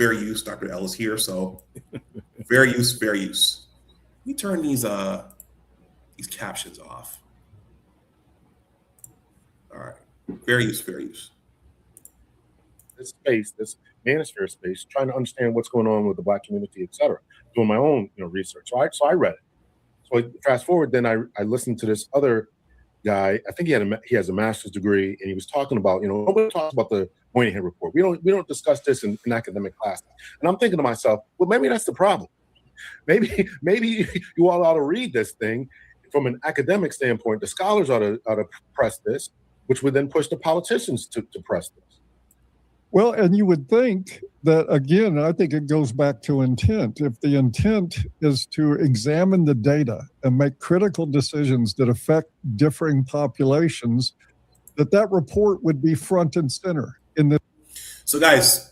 Dr. L is here, so fair use. Let me turn these captions off. All right, fair use. This space, this manosphere space, trying to understand what's going on with the Black community, et cetera, doing my own research. So I read it. So fast forward, then I listened to this other guy. I think he has a master's degree, and he was talking about, nobody talks about the Moynihan report. We don't discuss this in academic classes. And I'm thinking to myself, well, maybe that's the problem. Maybe you all ought to read this thing from an academic standpoint. The scholars ought to press this, which would then push the politicians to press this. Well, and you would think that, again, I think it goes back to intent. If the intent is to examine the data and make critical decisions that affect differing populations, that report would be front and center in the. So, guys,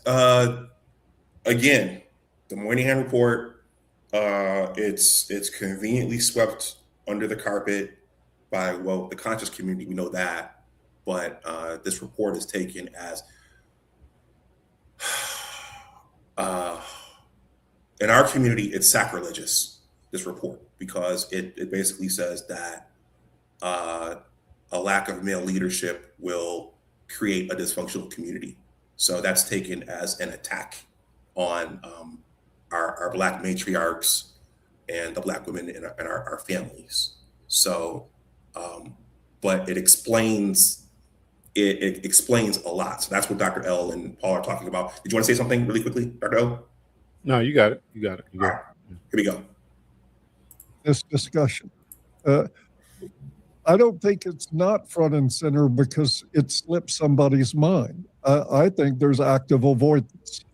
again, the Moynihan report, it's conveniently swept under the carpet by, the conscious community. We know that, but this report is taken as in our community, it's sacrilegious, this report, because it basically says that a lack of male leadership will create a dysfunctional community. So that's taken as an attack on our Black matriarchs and the Black women in our families. So, but it explains a lot. So that's what Dr. L and Paul are talking about. Did you want to say something really quickly, Dr. L? No, you got it. You got it. Here we go. This discussion. I don't think it's not front and center because it slipped somebody's mind. I think there's active avoidance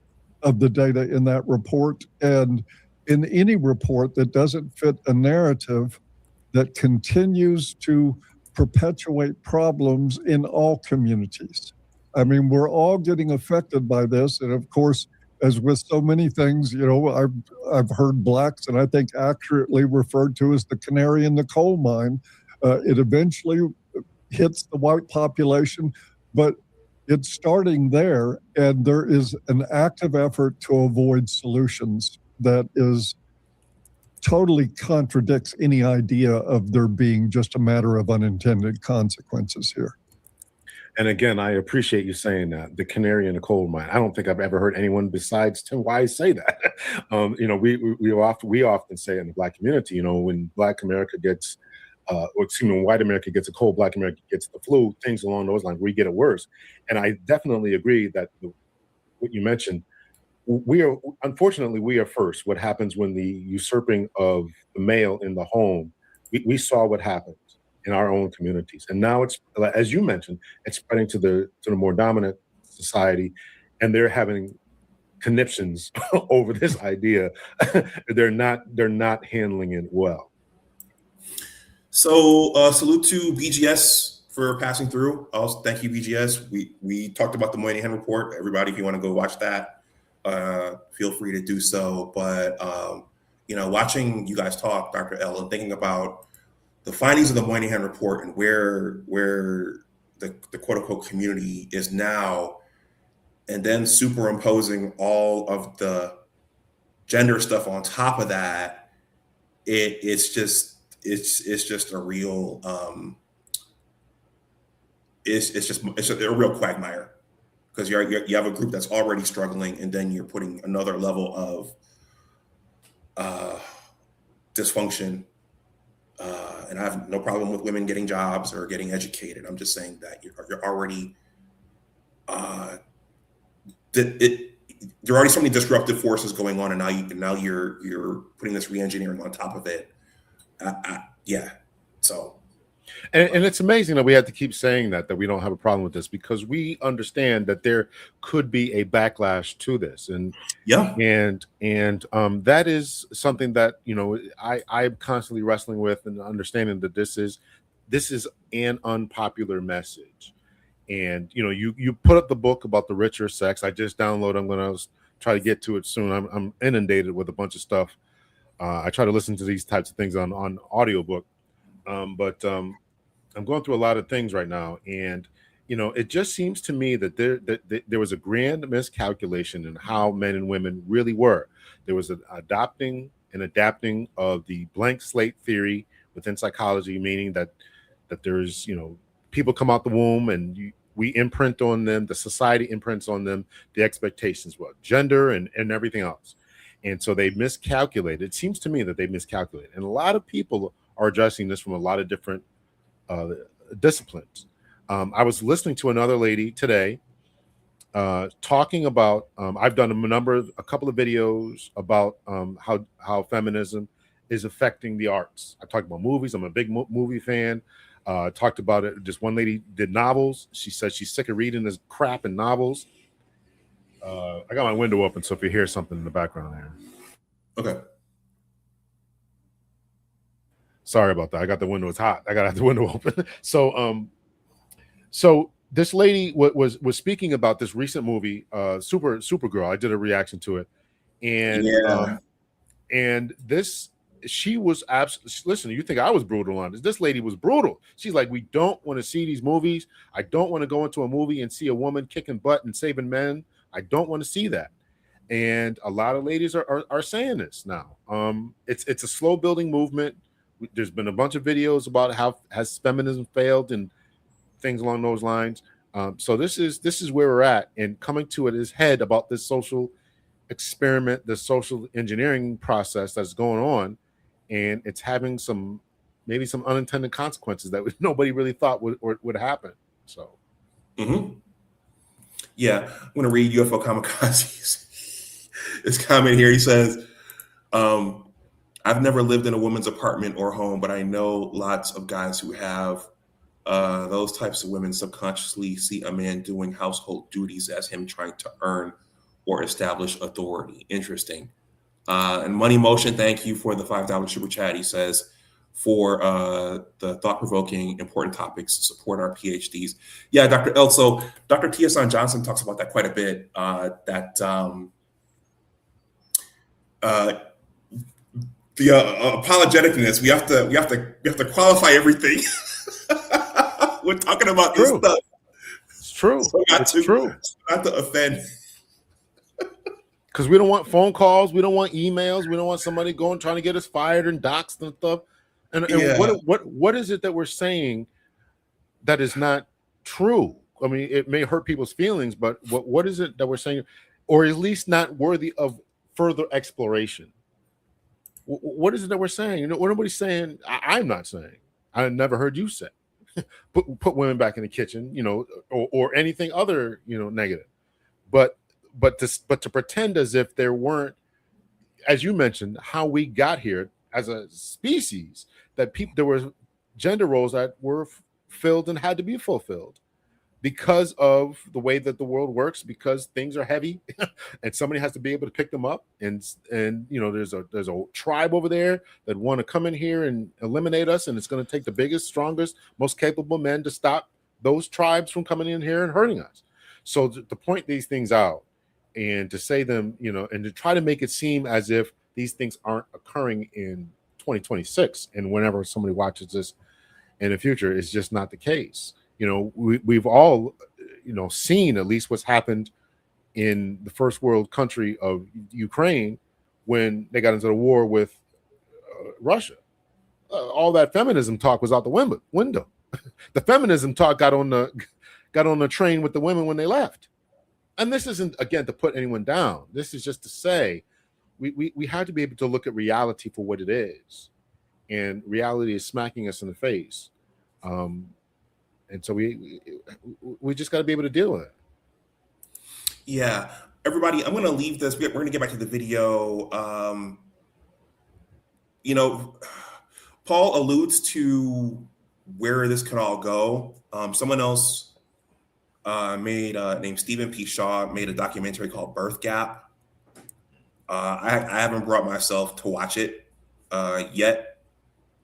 of the data in that report, and in any report that doesn't fit a narrative that continues to perpetuate problems in all communities. I mean, we're all getting affected by this. And of course, as with so many things, I've heard Blacks, and I think accurately referred to as the canary in the coal mine. It eventually hits the white population, but it's starting there. And there is an active effort to avoid solutions that is totally contradicts any idea of there being just a matter of unintended consequences here. And again, I appreciate you saying that, the canary in the coal mine. I don't think I've ever heard anyone besides Tim Wise say that. We often say in the Black community, when Black America gets, when white America gets a cold, Black America gets the flu, things along those lines, we get it worse. And I definitely agree that what you mentioned, unfortunately, we are first. What happens when the usurping of the male in the home, we saw what happened in our own communities. And now it's, as you mentioned, it's spreading to the more dominant society, and they're having conniptions over this idea. They're not handling it well. So salute to BGS for passing through. Also, thank you, BGS. We talked about the Moynihan report. Everybody, if you want to go watch that, feel free to do so. But watching you guys talk, Dr. L, and thinking about the findings of the Moynihan report and where the quote unquote community is now, and then superimposing all of the gender stuff on top of that, it's just a real it's a real quagmire, because you have a group that's already struggling, and then you're putting another level of dysfunction. And I have no problem with women getting jobs or getting educated. I'm just saying that you're already there are already so many disruptive forces going on, and now you're putting this re-engineering on top of it. Yeah. So And it's amazing that we have to keep saying that we don't have a problem with this, because we understand that there could be a backlash to this. And Yeah. that is something that, you know, I'm constantly wrestling with, and understanding that this is an unpopular message. And you know, you put up the book about the richer sex. I just downloaded. I'm going to try to get to it soon. I'm inundated with a bunch of stuff. I try to listen to these types of things on audiobook, but I'm going through a lot of things right now, and you know, it just seems to me that there was a grand miscalculation in how men and women really were. There was an adopting and adapting of the blank slate theory within psychology, meaning that there's, you know, people come out the womb and we imprint on them, the society imprints on them the expectations, well, gender and everything else. And so they miscalculated. It seems to me that they miscalculated. And a lot of people are addressing this from a lot of different disciplines. I was listening to another lady today talking about, I've done a couple of videos about how feminism is affecting the arts. I talked about movies. I'm a big movie fan. Talked about it. Just one lady did novels. She said she's sick of reading this crap in novels. I got my window open, so if you hear something in the background there. Okay. Sorry about that. I got the window. It's hot. I got to have the window open. So this lady was speaking about this recent movie, Supergirl. I did a reaction to it, and and this, she was absolutely, listen, you think I was brutal on this? This lady was brutal. She's like, we don't want to see these movies. I don't want to go into a movie and see a woman kicking butt and saving men. I don't want to see that. And a lot of ladies are saying this now. It's a slow building movement. There's been a bunch of videos about how has feminism failed and things along those lines. So this is where we're at, and coming to its head about this social experiment, the social engineering process that's going on, and it's having maybe some unintended consequences that nobody really thought would happen. So, yeah, I'm going to read UFO Kamikaze's his comment here. He says, I've never lived in a woman's apartment or home, but I know lots of guys who have. Those types of women subconsciously see a man doing household duties as him trying to earn or establish authority. Interesting. And Money Motion, thank you for the $5 super chat. He says, for the thought-provoking, important topics to support our PhDs. Yeah, Dr. L. So Dr. Tia-san Johnson talks about that quite a bit, the apologeticness, we have to qualify everything. We're talking about this stuff. It's true. So it's true. Not to offend. Because we don't want phone calls, we don't want emails, we don't want somebody trying to get us fired and doxxed and stuff. And what is it that we're saying that is not true? I mean, it may hurt people's feelings, but what is it that we're saying, or at least not worthy of further exploration? What is it that we're saying? You know, what nobody's saying. I'm not saying. I never heard you say put women back in the kitchen, you know, or anything other, you know, negative. But to pretend as if there weren't, as you mentioned, how we got here as a species, that there were gender roles that were filled and had to be fulfilled because of the way that the world works, because things are heavy and somebody has to be able to pick them up. And you know, there's a tribe over there that want to come in here and eliminate us, and it's going to take the biggest, strongest, most capable men to stop those tribes from coming in here and hurting us. So to point these things out and to say them, you know, and to try to make it seem as if these things aren't occurring in 2026 and whenever somebody watches this in the future, is just not the case. You know, we've all, you know, seen at least what's happened in the first world country of Ukraine when they got into the war with Russia. All that feminism talk was out the window. The feminism talk got on the train with the women when they left. And this isn't, again, to put anyone down. This is just to say we have to be able to look at reality for what it is. And reality is smacking us in the face. And so we just got to be able to deal with it. Yeah. Everybody, I'm going to leave this. We're going to get back to the video. You know, Paul alludes to where this could all go. Someone else named Stephen P. Shaw made a documentary called Birth Gap. I haven't brought myself to watch it yet,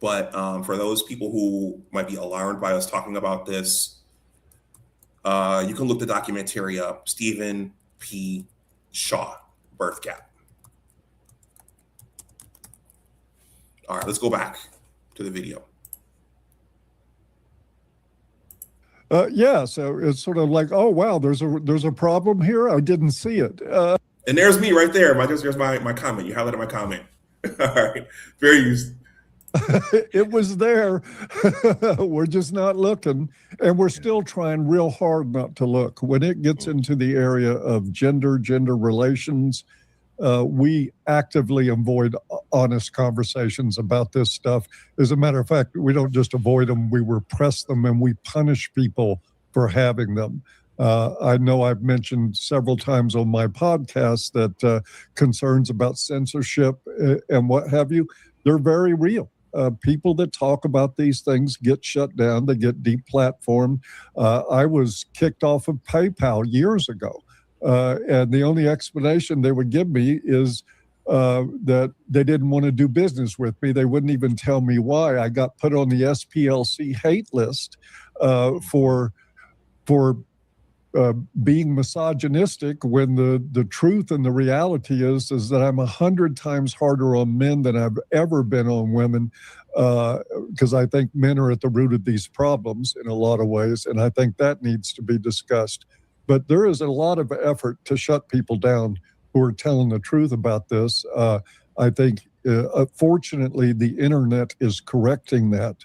but for those people who might be alarmed by us talking about this, you can look the documentary up, Stephen P. Shaw, Birth Gap. All right, let's go back to the video. Yeah, so it's sort of like, oh wow, there's a problem here. I didn't see it. And there's me right there. There's my comment. You highlighted my comment. All right, very used. It was there. We're just not looking, and we're still trying real hard not to look. When it gets into the area of gender relations, we actively avoid honest conversations about this stuff. As a matter of fact, we don't just avoid them, we repress them, and we punish people for having them. I know I've mentioned several times on my podcast that concerns about censorship and what have you, they're very real. People that talk about these things get shut down, they get deplatformed. I was kicked off of PayPal years ago. And the only explanation they would give me is that they didn't want to do business with me. They wouldn't even tell me why. I got put on the SPLC hate list for being misogynistic, when the truth and the reality is that I'm 100 times harder on men than I've ever been on women, because I think men are at the root of these problems in a lot of ways, and I think that needs to be discussed. But there is a lot of effort to shut people down who are telling the truth about this. I think, fortunately, the internet is correcting that.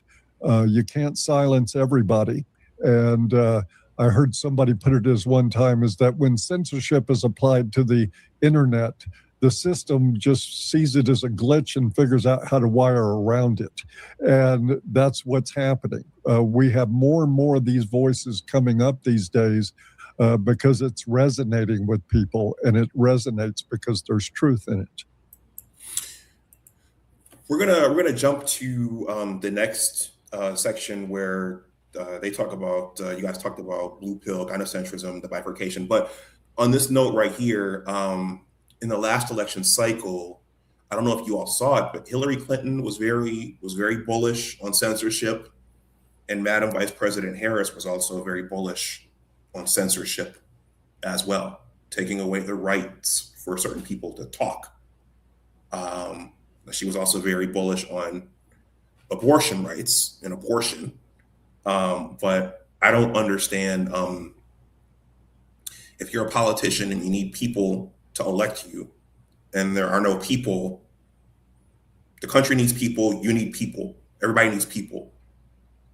You can't silence everybody. And I heard somebody put it as one time, is that when censorship is applied to the internet, the system just sees it as a glitch and figures out how to wire around it. And that's what's happening. We have more and more of these voices coming up these days because it's resonating with people, and it resonates because there's truth in it. We're gonna jump to the next section where they talk about, you guys talked about blue pill, gynocentrism, the bifurcation. But on this note right here, in the last election cycle, I don't know if you all saw it, but Hillary Clinton was very bullish on censorship, and Madam Vice President Harris was also very bullish on censorship as well, taking away the rights for certain people to talk. She was also very bullish on abortion rights and abortion. But I don't understand, if you're a politician and you need people to elect you, and there are no people, the country needs people, you need people, everybody needs people.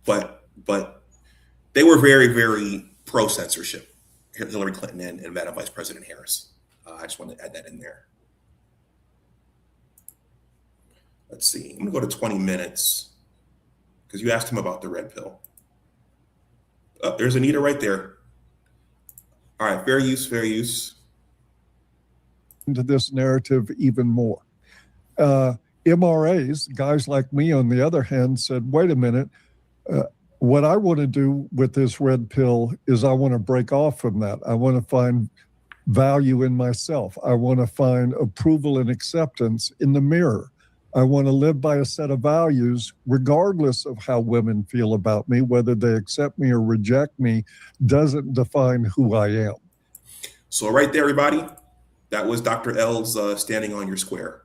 But they were very pro-censorship, Hillary Clinton and Madam Vice President Harris. I just want to add that in there. Let's see, I'm gonna go to 20 minutes because you asked him about the red pill. There's Anita right there. All right, fair use. Into this narrative even more. MRAs, guys like me, on the other hand, said, wait a minute, what I want to do with this red pill is I want to break off from that. I want to find value in myself. I want to find approval and acceptance in the mirror. I want to live by a set of values, regardless of how women feel about me. Whether they accept me or reject me doesn't define who I am. So right there, everybody, that was Dr. L's standing on your square.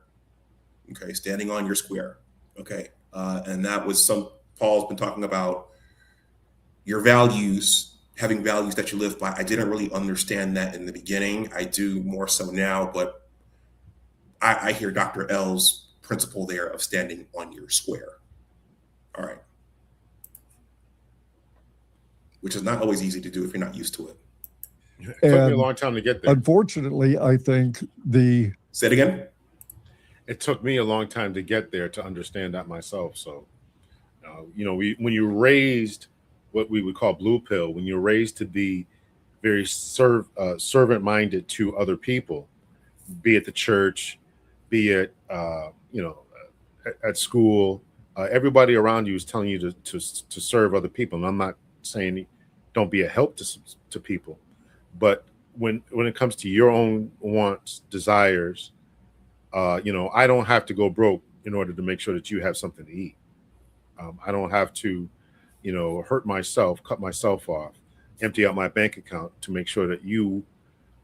Okay, standing on your square. Okay, and that was Paul's been talking about your values, having values that you live by. I didn't really understand that in the beginning. I do more so now, but I hear Dr. L's principle there of standing on your square. All right. Which is not always easy to do if you're not used to it. It took me a long time to get there. Unfortunately, I think Say it again. It took me a long time to get there, to understand that myself. So, when you're raised what we would call blue pill, when you're raised to be very servant-minded to other people, be it the church, be it at school, Everybody around you is telling you to serve other people, and I'm not saying don't be a help to people, but when it comes to your own wants, desires, I don't have to go broke in order to make sure that you have something to eat. I don't have to, hurt myself, cut myself off, empty out my bank account to make sure that you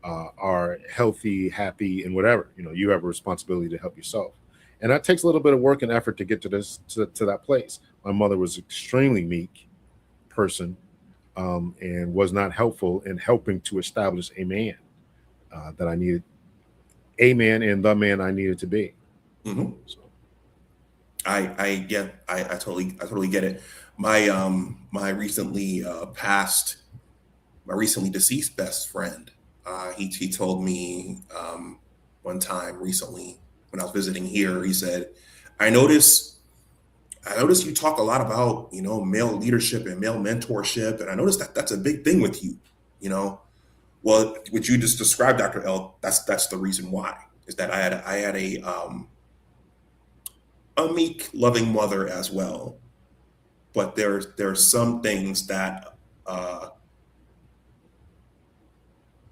are healthy, happy, and whatever. You have a responsibility to help yourself, and that takes a little bit of work and effort to get to to that place. My mother was extremely meek person, and was not helpful in helping to establish a man that I needed, a man and the man I needed to be. Mm-hmm. So. I totally get it. My recently my recently deceased best friend, he told me one time recently when I was visiting here, he said, I notice you talk a lot about, male leadership and male mentorship, and I noticed that that's a big thing with you. Well, what you just described, Dr. L, that's the reason why, is that I had a meek, loving mother as well, but there's some things that,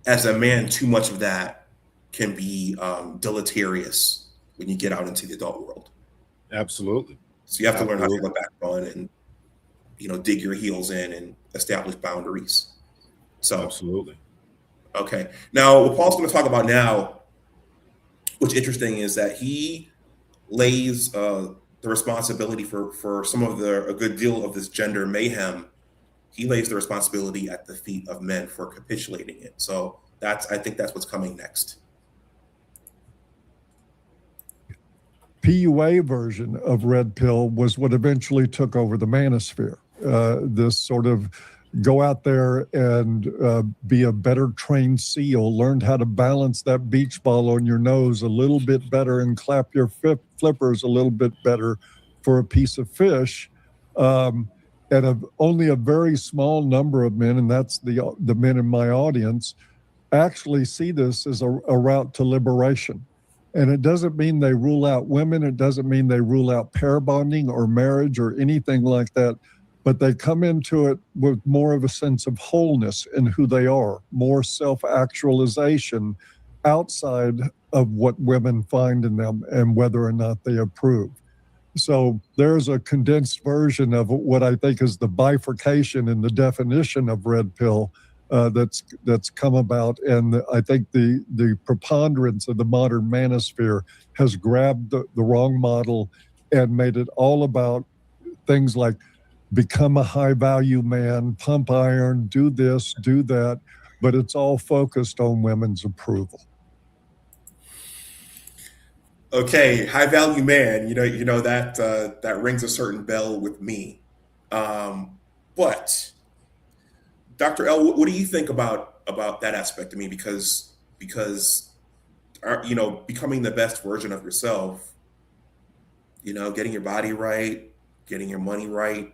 as a man, too much of that can be deleterious when you get out into the adult world. Absolutely. So you have to learn how to go back on and, dig your heels in and establish boundaries. So absolutely. Okay. Now, what Paul's going to talk about now, what's interesting is that he lays the responsibility for some of a good deal of this gender mayhem. He lays the responsibility at the feet of men for capitulating it. So I think that's what's coming next. PUA version of Red Pill was what eventually took over the manosphere. This sort of go out there and be a better trained SEAL, learned how to balance that beach ball on your nose a little bit better and clap your flippers a little bit better for a piece of fish. And only a very small number of men, and that's the men in my audience, actually see this as a route to liberation. And it doesn't mean they rule out women. It doesn't mean they rule out pair bonding or marriage or anything like that. But they come into it with more of a sense of wholeness in who they are, more self-actualization outside of what women find in them and whether or not they approve. So there's a condensed version of what I think is the bifurcation in the definition of red pill that's come about. And I think the preponderance of the modern manosphere has grabbed the wrong model and made it all about things like become a high value man, pump iron, do this, do that, but it's all focused on women's approval. Okay, high value man, that rings a certain bell with me. But Dr. L, what do you think about that aspect of me? Because becoming the best version of yourself, getting your body right, getting your money right.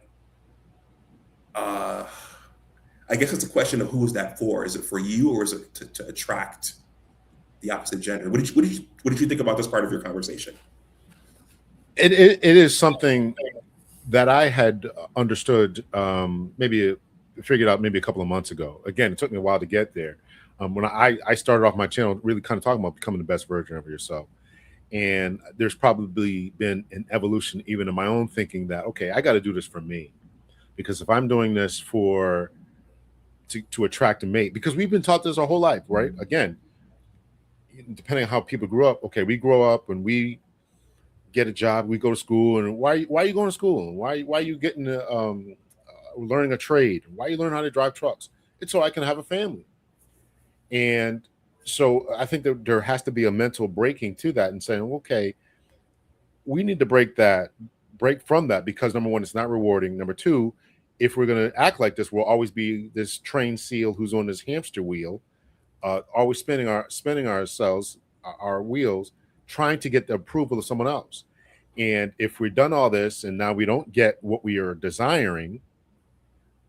I guess it's a question of who is that for? Is it for you, or is it to attract the opposite gender? What did you think about this part of your conversation? It is something that I had understood, maybe figured out maybe a couple of months ago. Again, it took me a while to get there. When I started off my channel, really kind of talking about becoming the best version of yourself. And there's probably been an evolution even in my own thinking that, okay, I got to do this for me. Because if I'm doing this to attract a mate, because we've been taught this our whole life, right? Again, depending on how people grew up, okay, we grow up and we get a job, we go to school, and why are you going to school? Why are you getting learning a trade? Why are you learning how to drive trucks? It's so I can have a family. And so I think that there has to be a mental breaking to that and saying, okay, we need to break from that, because number one, it's not rewarding. Number two, if we're going to act like this, we'll always be this trained SEAL who's on this hamster wheel, always spinning ourselves, our wheels, trying to get the approval of someone else. And if we've done all this and now we don't get what we are desiring,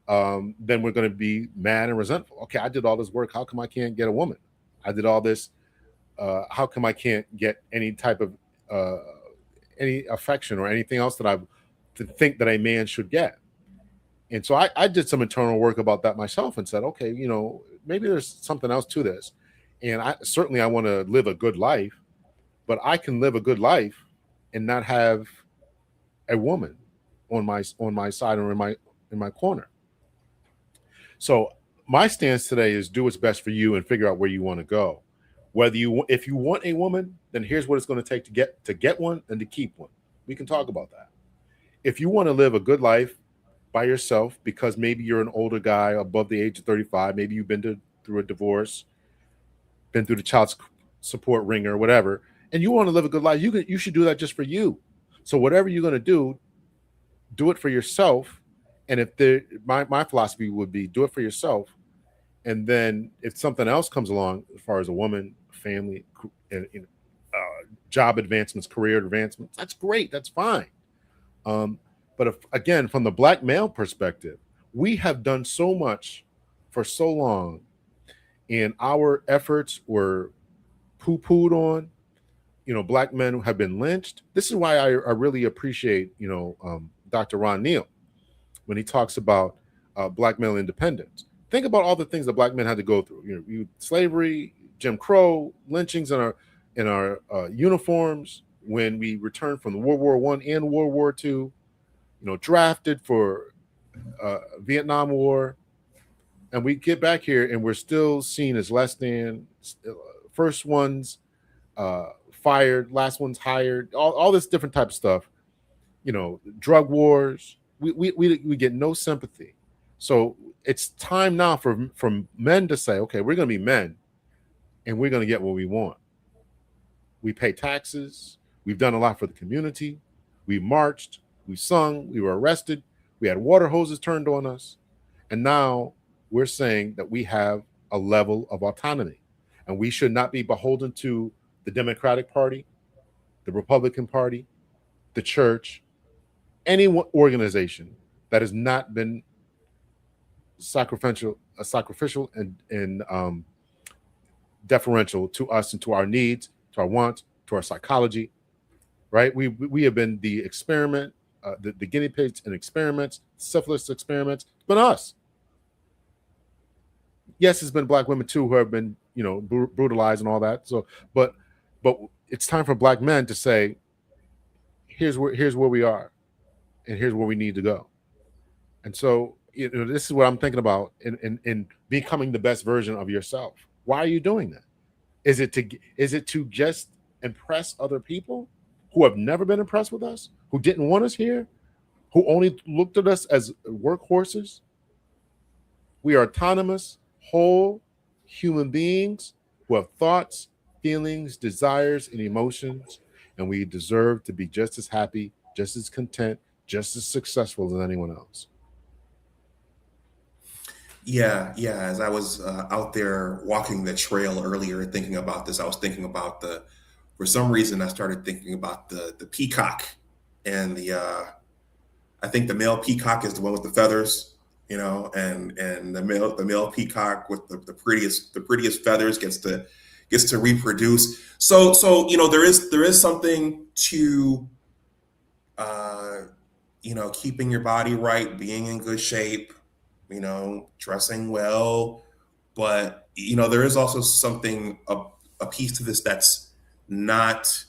then we're going to be mad and resentful. Okay, I did all this work. How come I can't get a woman? I did all this. How come I can't get any type of any affection or anything else that I've to think that a man should get. And so I did some internal work about that myself and said, okay, maybe there's something else to this. And I want to live a good life, but I can live a good life and not have a woman on my side or in my corner. So my stance today is do what's best for you and figure out where you want to go. If you want a woman, then here's what it's going to take to get one and to keep one. We can talk about that. If you want to live a good life by yourself, because maybe you're an older guy above the age of 35, maybe you've been through a divorce, been through the child support ringer, whatever, and you want to live a good life, you should do that just for you. So whatever you're going to do it for yourself. And if my philosophy would be do it for yourself. And then if something else comes along, as far as a woman, family, and job advancements, career advancements, that's great. That's fine. But again, from the Black male perspective, we have done so much for so long, and our efforts were poo-pooed on. Black men have been lynched. This is why I really appreciate, Dr. Ron Neal when he talks about Black male independence. Think about all the things that Black men had to go through. Slavery, Jim Crow, lynchings in our uniforms when we returned from the World War I and World War II. Drafted for Vietnam War, and we get back here and we're still seen as less than, first ones fired, last ones hired, all this different type of stuff. Drug wars. We get no sympathy. So it's time now for men to say, okay, we're going to be men, and we're going to get what we want. We pay taxes. We've done a lot for the community. We marched. We sung, we were arrested, we had water hoses turned on us, and now we're saying that we have a level of autonomy, and we should not be beholden to the Democratic Party, the Republican Party, the church, any organization that has not been sacrificial and deferential to us and to our needs, to our wants, to our psychology. Right? We have been the experiment. The guinea pigs and experiments, syphilis experiments, it's been us. Yes, it's been Black women too who have been, brutalized and all that. So, but it's time for Black men to say, here's where we are, and here's where we need to go. And so, this is what I'm thinking about in becoming the best version of yourself. Why are you doing that? Is it to just impress other people who have never been impressed with us, who didn't want us here, who only looked at us as workhorses? We are autonomous, whole human beings who have thoughts, feelings, desires, and emotions, and we deserve to be just as happy, just as content, just as successful as anyone else. Yeah. As I was out there walking the trail earlier, thinking about this, I was thinking about for some reason, I started thinking about the peacock, and I think the male peacock is the one with the feathers, and the male peacock with the prettiest feathers gets to reproduce. So there is something to keeping your body right, being in good shape, dressing well, but there is also something a piece to this that's not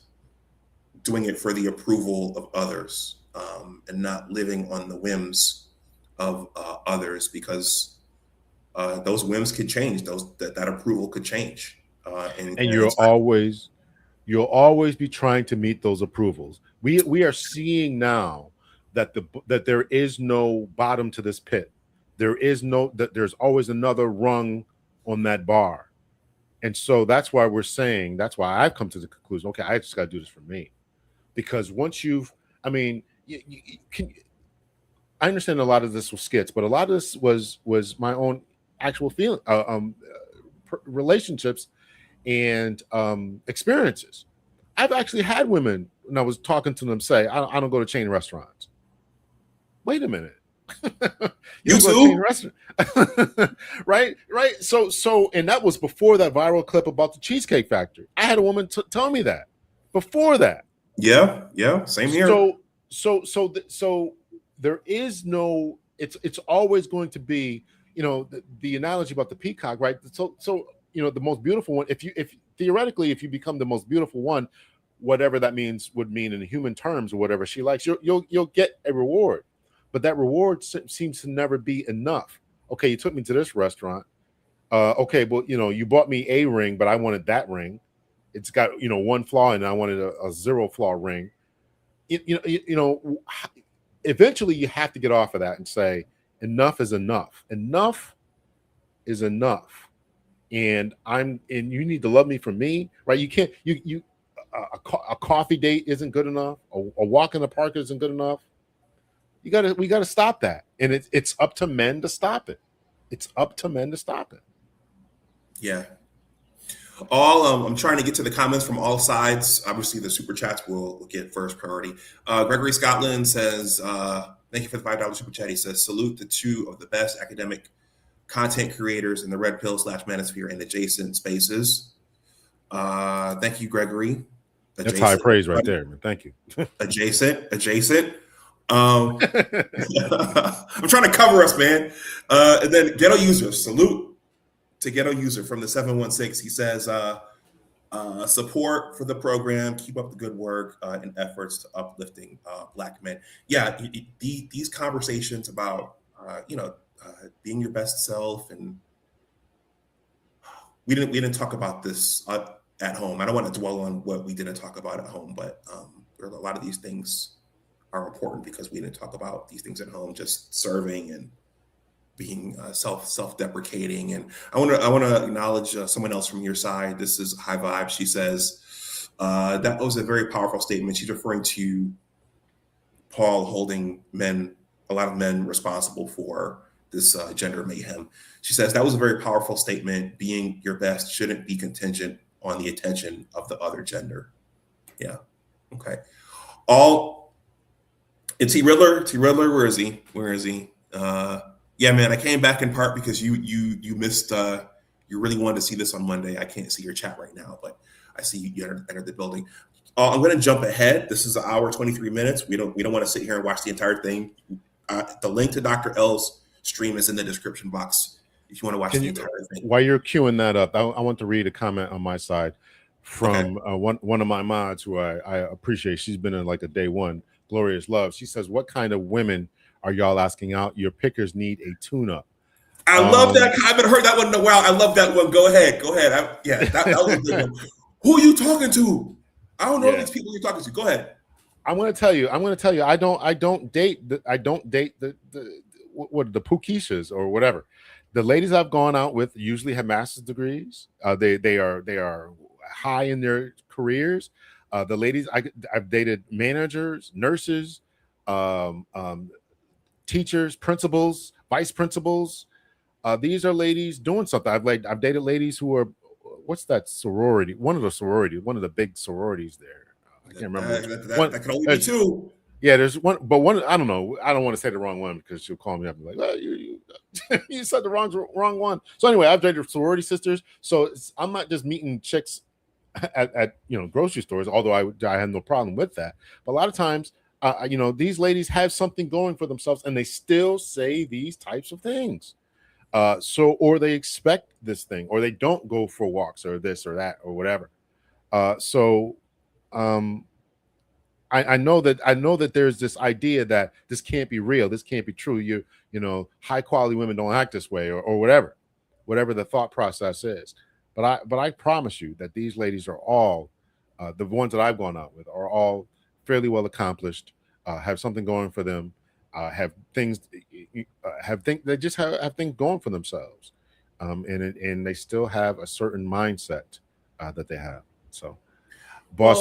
doing it for the approval of others, and not living on the whims of others, because those whims could change. That approval could change, and you'll always be trying to meet those approvals. We are seeing now that there is no bottom to this pit. There's always another rung on that bar. And so that's why I've come to the conclusion, okay, I just got to do this for me. Because once I understand a lot of this was skits, but a lot of this was my own actual feeling, relationships and experiences. I've actually had women, when I was talking to them, say, I don't go to chain restaurants. Wait a minute. You too? Right. So, and that was before that viral clip about the Cheesecake Factory. I had a woman tell me that before that. Yeah. Same here. So there is no. It's always going to be, the analogy about the peacock, right? So the most beautiful one. If theoretically, if you become the most beautiful one, whatever that would mean in human terms, or whatever she likes, you'll get a reward, but that reward seems to never be enough. Okay, you took me to this restaurant. Okay, but you bought me a ring, but I wanted that ring. It's got one flaw, and I wanted a zero flaw ring. Eventually you have to get off of that and say enough is enough. Enough is enough, and you need to love me for me, right? You can't a coffee date isn't good enough. A walk in the park isn't good enough. We gotta stop that, and it's up to men to stop it. It's up to men to stop it. Yeah. I'm trying to get to the comments from all sides. Obviously, the super chats will get first priority. Gregory Scotland says, thank you for the $5 super chat. He says, salute the two of the best academic content creators in the red pill / manosphere and adjacent spaces. Thank you, Gregory. That's high praise right there, man. Thank you. Adjacent. I'm trying to cover us, man. And then Ghetto User, salute to Ghetto User from the 716. He says, support for the program, keep up the good work and efforts to uplifting Black men. Yeah, these conversations about being your best self, and we didn't talk about this at home. I don't want to dwell on what we didn't talk about at home, but there are a lot of these things are important because we didn't talk about these things at home, just serving and being self-deprecating. And I want to acknowledge someone else from your side. This is High Vibe. She says that was a very powerful statement. She's referring to Paul holding a lot of men responsible for this gender mayhem. She says that was a very powerful statement. Being your best shouldn't be contingent on the attention of the other gender. Yeah. Okay. And T Riddler, where is he? Yeah, man, I came back in part because you missed. You really wanted to see this on Monday. I can't see your chat right now, but I see you entered the building. I'm going to jump ahead. This is an hour 23 minutes. We don't want to sit here and watch the entire thing. The link to Dr. L's stream is in the description box if you want to watch the entire thing. While you're queuing that up, I want to read a comment on my side from one of my mods who I appreciate. She's been in like a day one. Glorious Love. She says, "What kind of women are y'all asking out? Your pickers need a tune-up." I love that. I haven't heard that one in a while. I love that one. Go ahead. That was a good one. Who are you talking to? I don't know these people you're talking to. Go ahead. I'm going to tell you. I don't date the Pukishas or whatever. The ladies I've gone out with usually have master's degrees. They are high in their careers. The ladies I've dated managers, nurses, teachers, principals, vice principals. These are ladies doing something. I've dated ladies who are, what's that sorority? One of the big sororities there. I can't remember. That can only be two. Yeah, there's one, but one. I don't know. I don't want to say the wrong one because she'll call me up and be like, "Oh, you said the wrong one." So anyway, I've dated sorority sisters. So I'm not just meeting chicks at grocery stores, although I had no problem with that. But a lot of times, these ladies have something going for themselves, and they still say these types of things. Or they expect this thing, or they don't go for walks, or this or that, or whatever. I know that there's this idea that this can't be real, this can't be true. High quality women don't act this way, or whatever the thought process is. But I promise you that these ladies are all, the ones that I've gone out with, are all fairly well accomplished, have something going for them, have things going for themselves, and they still have a certain mindset that they have. So,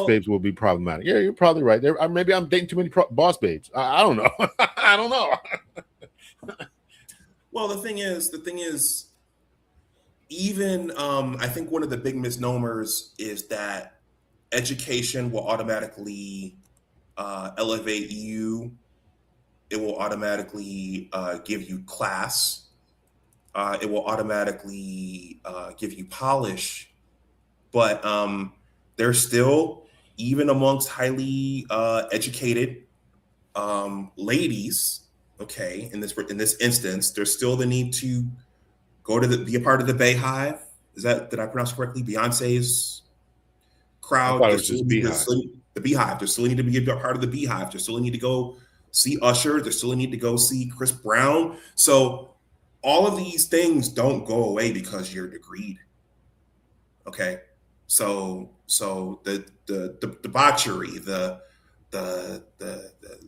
babes will be problematic. Yeah, you're probably right. Maybe I'm dating too many boss babes. I don't know. I don't know. Well, the thing is. Even I think one of the big misnomers is that education will automatically elevate you. It will automatically give you class. It will automatically give you polish. But there's still, even amongst highly educated ladies, okay, in this instance, there's still the need to go to be a part of the Bayhive. Did I pronounce correctly? Beyonce's I crowd. thought it was just Beehive. The Beehive. There's still need to be a part of the Beehive. There's still need to go see Usher. There's still need to go see Chris Brown. So all of these things don't go away because you're degreed. Okay, so the debauchery, the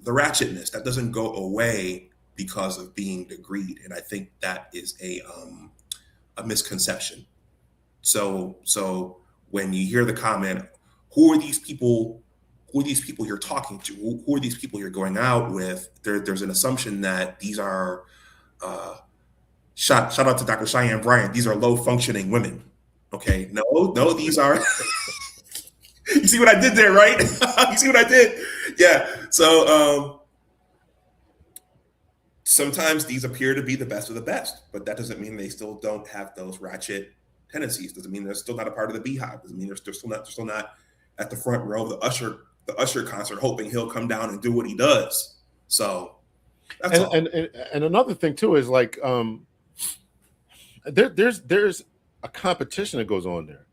ratchetness, that doesn't go away because of being degreed, and I think that is a misconception. So when you hear the comment, who are these people? Who are these people you're talking to? Who are these people you're going out with? There's an assumption that these are shout out to Dr. Cheyenne Bryant. These are low functioning women. Okay, no, these are. You see what I did there, right? You see what I did? Yeah. So sometimes these appear to be the best of the best, but that doesn't mean they still don't have those ratchet tendencies. Doesn't mean they're still not a part of the Beehive. Doesn't mean they're still not at the front row of the Usher concert, hoping he'll come down and do what he does. So that's all. And another thing too is like there's a competition that goes on there.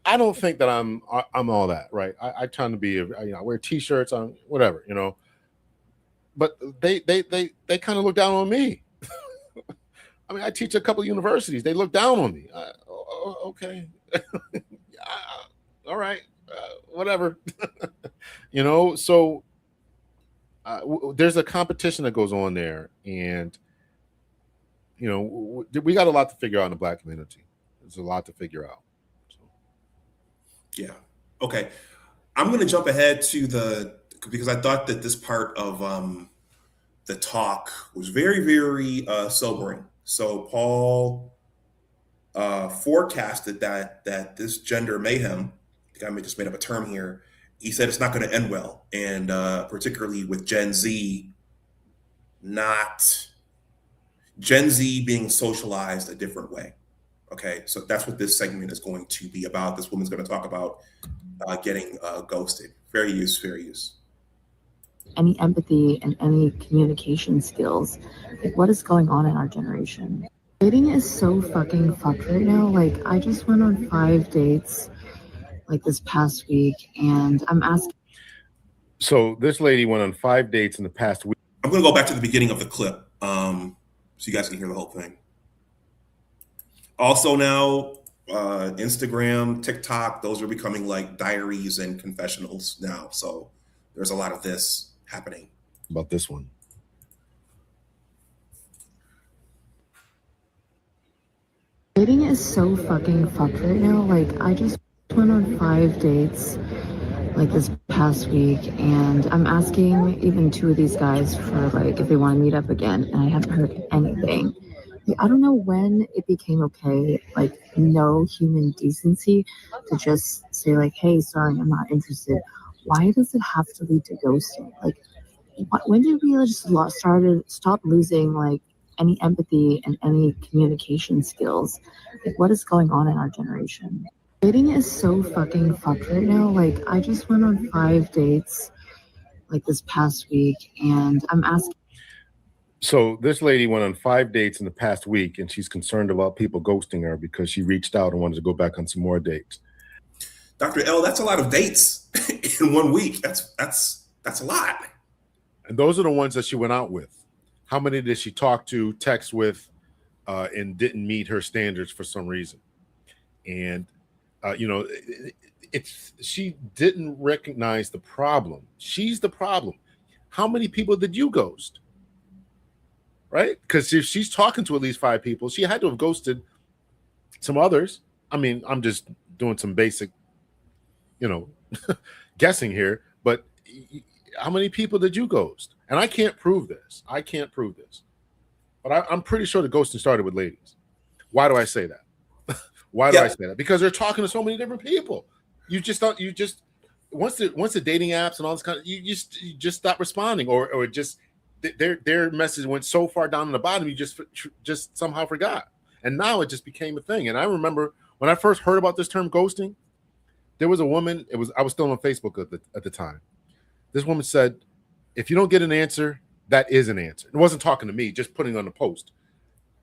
I don't think that I'm all that, right? I tend to be, I wear t-shirts on whatever, but they kind of look down on me. I mean, I teach a couple of universities. They look down on me. Okay. All right. Whatever. So there's a competition that goes on there, and we got a lot to figure out in the Black community. There's a lot to figure out. Yeah. Okay. I'm going to jump ahead to because I thought that this part of the talk was very, very sobering. So Paul forecasted that this gender mayhem, I think I just made up a term here. He said it's not going to end well, and particularly with Gen Z being socialized a different way. Okay, so that's what this segment is going to be about. This woman's going to talk about getting ghosted. Fair use. Any empathy and any communication skills. Like, what is going on in our generation? Dating is so fucking fucked right now. Like, I just went on 5 dates like this past week, and I'm asking. So this lady went on 5 dates in the past week. I'm going to go back to the beginning of the clip so you guys can hear the whole thing. Also now, Instagram, TikTok, those are becoming like diaries and confessionals now. So there's a lot of this happening. About this one. Dating is so fucking fucked right now. Like, I just went on 5 dates like this past week, and I'm asking even 2 of these guys for like if they want to meet up again, and I haven't heard anything. I don't know when it became okay, like no human decency to just say like, hey, sorry, I'm not interested. Why does it have to lead to ghosting? Like, when did we just stop losing like any empathy and any communication skills? Like, what is going on in our generation? Dating is so fucking fucked right now. Like, I just went on 5 dates like this past week, and I'm asking. So this lady went on 5 dates in the past week, and she's concerned about people ghosting her because she reached out and wanted to go back on some more dates. Dr. L, that's a lot of dates in 1 week. That's a lot. And those are the ones that she went out with. How many did she talk to, text with, and didn't meet her standards for some reason? And she didn't recognize the problem. She's the problem. How many people did you ghost? Right? Because if she's talking to at least 5 people, she had to have ghosted some others. I mean, I'm just doing some basic, guessing here. But how many people did you ghost? And I can't prove this. But I'm pretty sure the ghosting started with ladies. Why do I say that? Why do I say that? Because they're talking to so many different people. Once the dating apps and all this kind of, you just stop responding, or just their message went so far down in the bottom, you just somehow forgot. And now it just became a thing. And I remember when I first heard about this term ghosting, there was a woman, I was still on Facebook at the time. This woman said, If you don't get an answer, that is an answer. It wasn't talking to me, just putting on the post.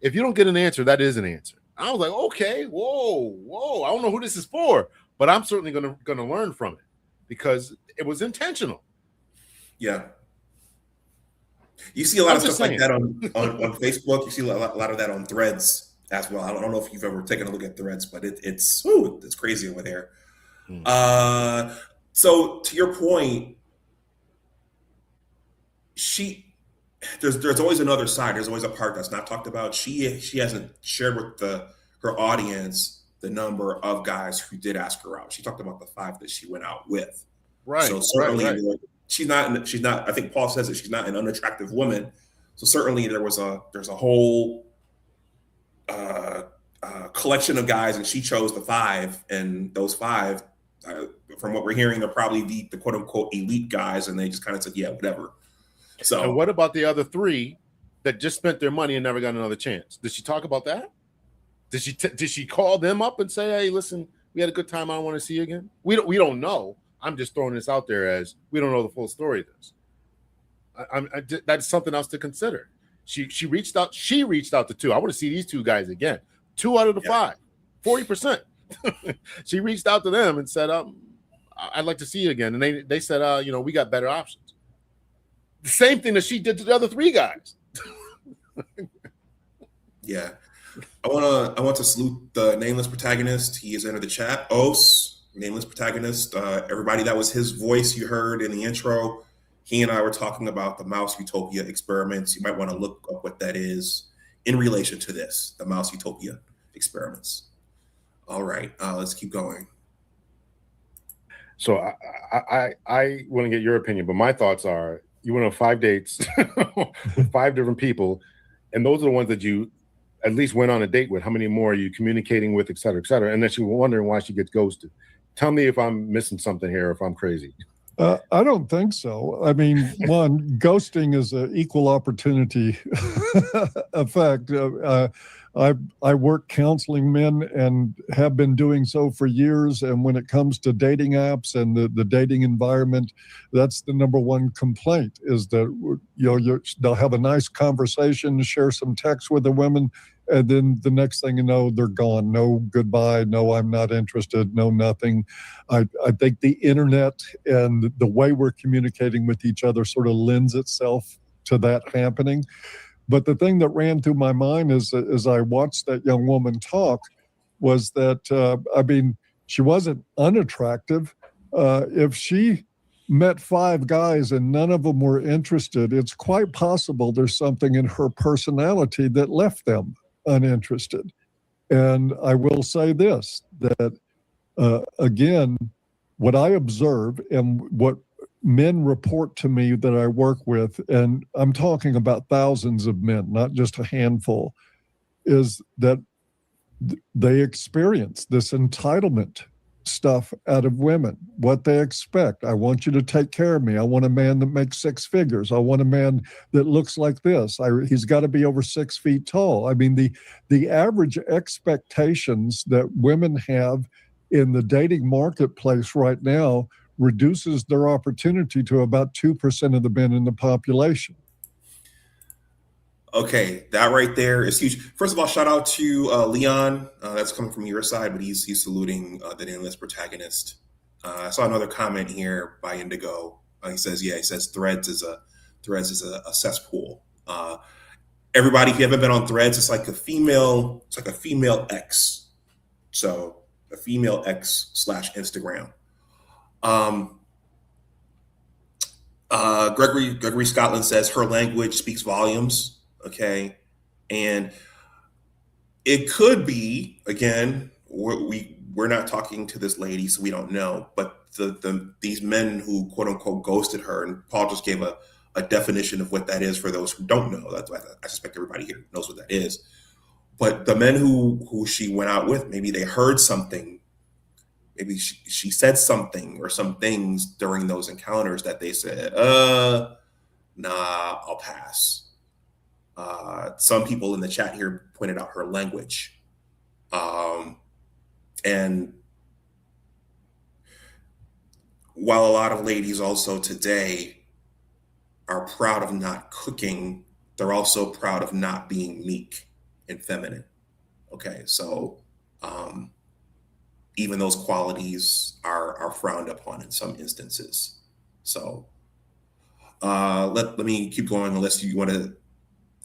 If you don't get an answer, that is an answer. I was like, okay, whoa. I don't know who this is for, but I'm certainly gonna learn from it because it was intentional. Yeah. You see a lot of stuff like that on Facebook. You see a lot of that on Threads as well. I don't know if you've ever taken a look at Threads, but it's crazy over there. So to your point, there's always another side. There's always a part that's not talked about. She hasn't shared with her audience the number of guys who did ask her out. She talked about the 5 that she went out with. Right. So certainly right. She's not. I think Paul says that she's not an unattractive woman. So certainly there's a whole collection of guys, and she chose the 5, and those 5, from what we're hearing, they're probably the quote unquote elite guys, and they just kind of said, yeah, whatever. So, and what about the other 3 that just spent their money and never got another chance? Did she talk about that? Did she call them up and say, hey, listen, we had a good time, I don't want to see you again? We don't know. I'm just throwing this out there as we don't know the full story of this. That's something else to consider. She reached out. She reached out to 2. I want to see these 2 guys again. 2 out of the 5, 40%. She reached out to them and said, I'd like to see you again. And they said, we got better options. The same thing that she did to the other 3 guys. Yeah. I want to salute the nameless protagonist. He is entered the chat. Os, nameless protagonist. Everybody, that was his voice you heard in the intro. He and I were talking about the mouse utopia experiments. You might want to look up what that is in relation to this, the mouse utopia experiments. All right, let's keep going. So I want to get your opinion, but my thoughts are you went on 5 dates with 5 different people, and those are the ones that you at least went on a date with. How many more are you communicating with, et cetera, et cetera? And then she was wondering why she gets ghosted. Tell me if I'm missing something here, if I'm crazy. I don't think so. I mean, one, ghosting is an equal opportunity effect. I work counseling men and have been doing so for years. And when it comes to dating apps and the dating environment, that's the number one complaint is that they'll have a nice conversation, share some text with the women, and then the next thing you know, they're gone. No goodbye. No, I'm not interested. No, nothing. I think the internet and the way we're communicating with each other sort of lends itself to that happening. But the thing that ran through my mind as I watched that young woman talk was that, she wasn't unattractive. If she met 5 guys and none of them were interested, it's quite possible there's something in her personality that left them uninterested. And I will say this, that again, what I observe and what men report to me that I work with, and I'm talking about thousands of men, not just a handful, is that they experience this entitlement stuff out of women, what they expect. I want you to take care of me. I want a man that makes 6 figures. I want a man that looks like this. He's got to be over 6 feet tall. I mean, the average expectations that women have in the dating marketplace right now reduces their opportunity to about 2% of the men in the population. Okay, that right there is huge. First of all, shout out to Leon. That's coming from your side, but he's saluting the nameless protagonist. I saw another comment here by Indigo. He says Threads is a cesspool. Everybody, if you haven't been on Threads, it's like a female X. So a female X / Instagram. Gregory Scotland says her language speaks volumes. Okay. And it could be, again, we're not talking to this lady, so we don't know, but these men who quote unquote ghosted her, and Paul just gave a definition of what that is for those who don't know. That's why I suspect everybody here knows what that is. But the men who she went out with, maybe they heard something. Maybe she said something or some things during those encounters that they said, nah, I'll pass. Some people in the chat here pointed out her language. And while a lot of ladies also today are proud of not cooking, they're also proud of not being meek and feminine. Okay, so even those qualities are frowned upon in some instances. So let me keep going unless you want to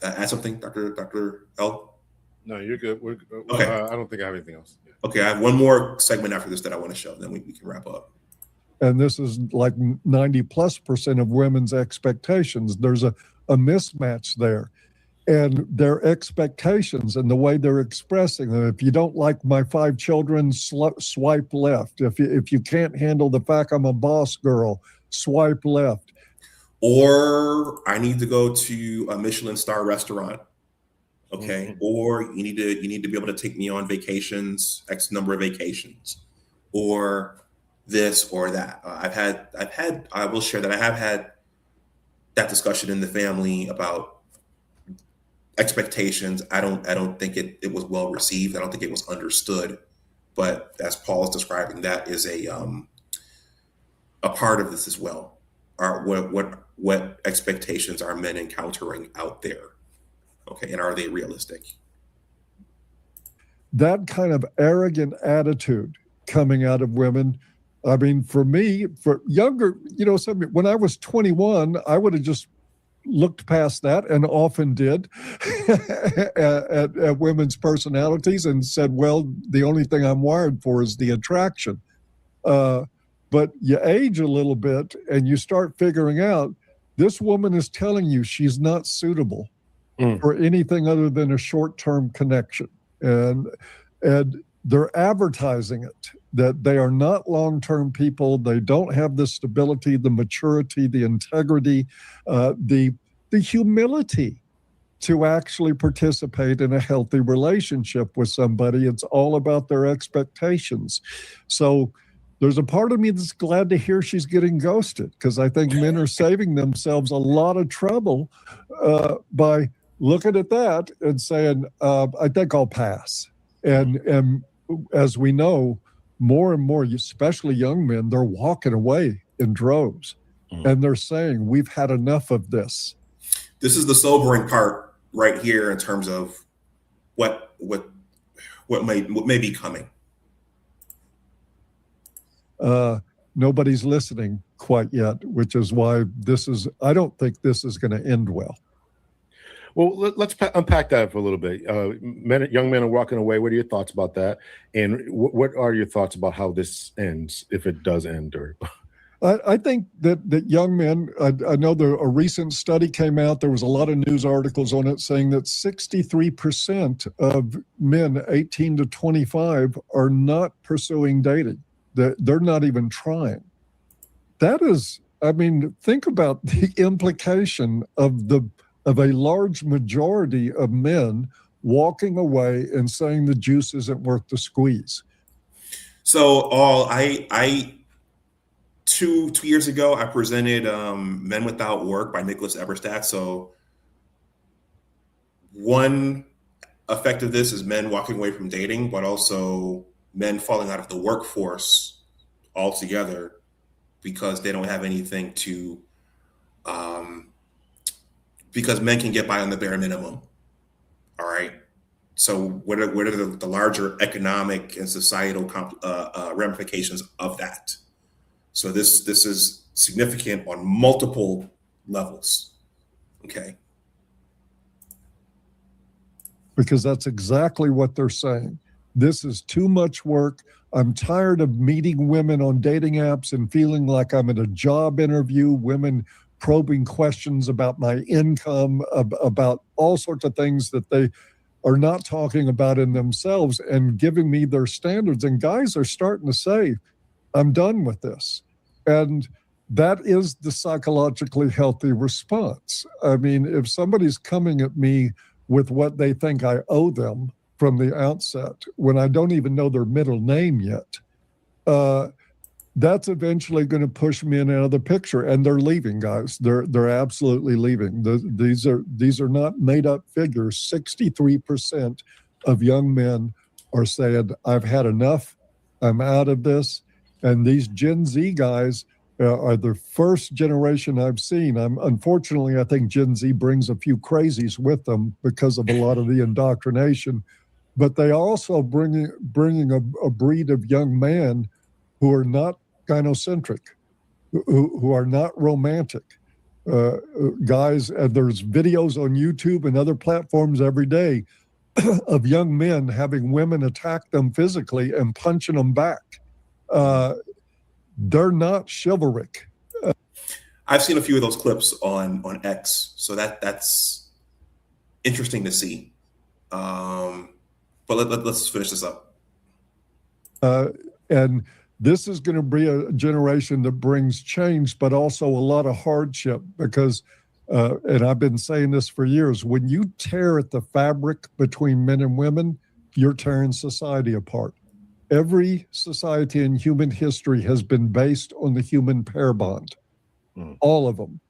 add something, Dr. L. No, you're good. Okay. I don't think I have anything else. Yeah. Okay, I have one more segment after this that I want to show, then we can wrap up. And this is like 90+% of women's expectations. There's a mismatch there. And their expectations and the way they're expressing them. If you don't like my 5 children, swipe left. If you can't handle the fact I'm a boss girl, swipe left. Or I need to go to a Michelin star restaurant. Okay. Mm-hmm. Or you need to be able to take me on vacations, X number of vacations, or this or that. I will share that I have had that discussion in the family about expectations. I don't think it was well received. I don't think it was understood. But as Paul is describing, that is a part of this as well. What expectations are men encountering out there? Okay, and are they realistic? That kind of arrogant attitude coming out of women. I mean, for me, for younger, when I was 21, I would have just looked past that, and often did, at women's personalities, and said, well, the only thing I'm wired for is the attraction. But you age a little bit and you start figuring out this woman is telling you she's not suitable for anything other than a short-term connection. And they're advertising it, that they are not long-term people. They don't have the stability, the maturity, the integrity, the humility to actually participate in a healthy relationship with somebody. It's all about their expectations. So there's a part of me that's glad to hear she's getting ghosted, because I think men are saving themselves a lot of trouble by looking at that and saying, I think I'll pass. And as we know, more and more, especially young men, they're walking away in droves. And they're saying, we've had enough of this. This is the sobering part right here in terms of what may be coming. Nobody's listening quite yet, which is why I don't think this is going to end well. Well, let's unpack that for a little bit. Young men are walking away. What are your thoughts about that? And what are your thoughts about how this ends, if it does end? Or I think that young men, I know a recent study came out. There was a lot of news articles on it saying that 63% of men 18 to 25 are not pursuing dating. They're not even trying. That is, think about the implication of a large majority of men walking away and saying the juice isn't worth the squeeze. So I 2 years ago, I presented Men Without Work by Nicholas Eberstadt. So one effect of this is men walking away from dating, but also men falling out of the workforce altogether because they don't have anything to, because men can get by on the bare minimum. All right. So what are the larger economic and societal ramifications of that? So this is significant on multiple levels. Okay. Because that's exactly what they're saying. This is too much work. I'm tired of meeting women on dating apps and feeling like I'm at a job interview, women probing questions about my income, about all sorts of things that they are not talking about in themselves, and giving me their standards. And guys are starting to say, I'm done with this. And that is the psychologically healthy response. If somebody's coming at me with what they think I owe them from the outset, when I don't even know their middle name yet, that's eventually going to push men out of the picture. And they're leaving, guys. They're absolutely leaving. These are not made up figures. 63% of young men are saying, I've had enough. I'm out of this. And these Gen Z guys, are the first generation I've seen. Unfortunately, I think Gen Z brings a few crazies with them because of a lot of the indoctrination, but they also bringing a breed of young men who are not gynocentric, who are not romantic. Guys, there's videos on YouTube and other platforms every day of young men having women attack them physically and punching them back. They're not chivalric. I've seen a few of those clips on X, so that's interesting to see. But let's finish this up. And this is going to be a generation that brings change, but also a lot of hardship because, and I've been saying this for years, when you tear at the fabric between men and women, you're tearing society apart. Every society in human history has been based on the human pair bond. All of them.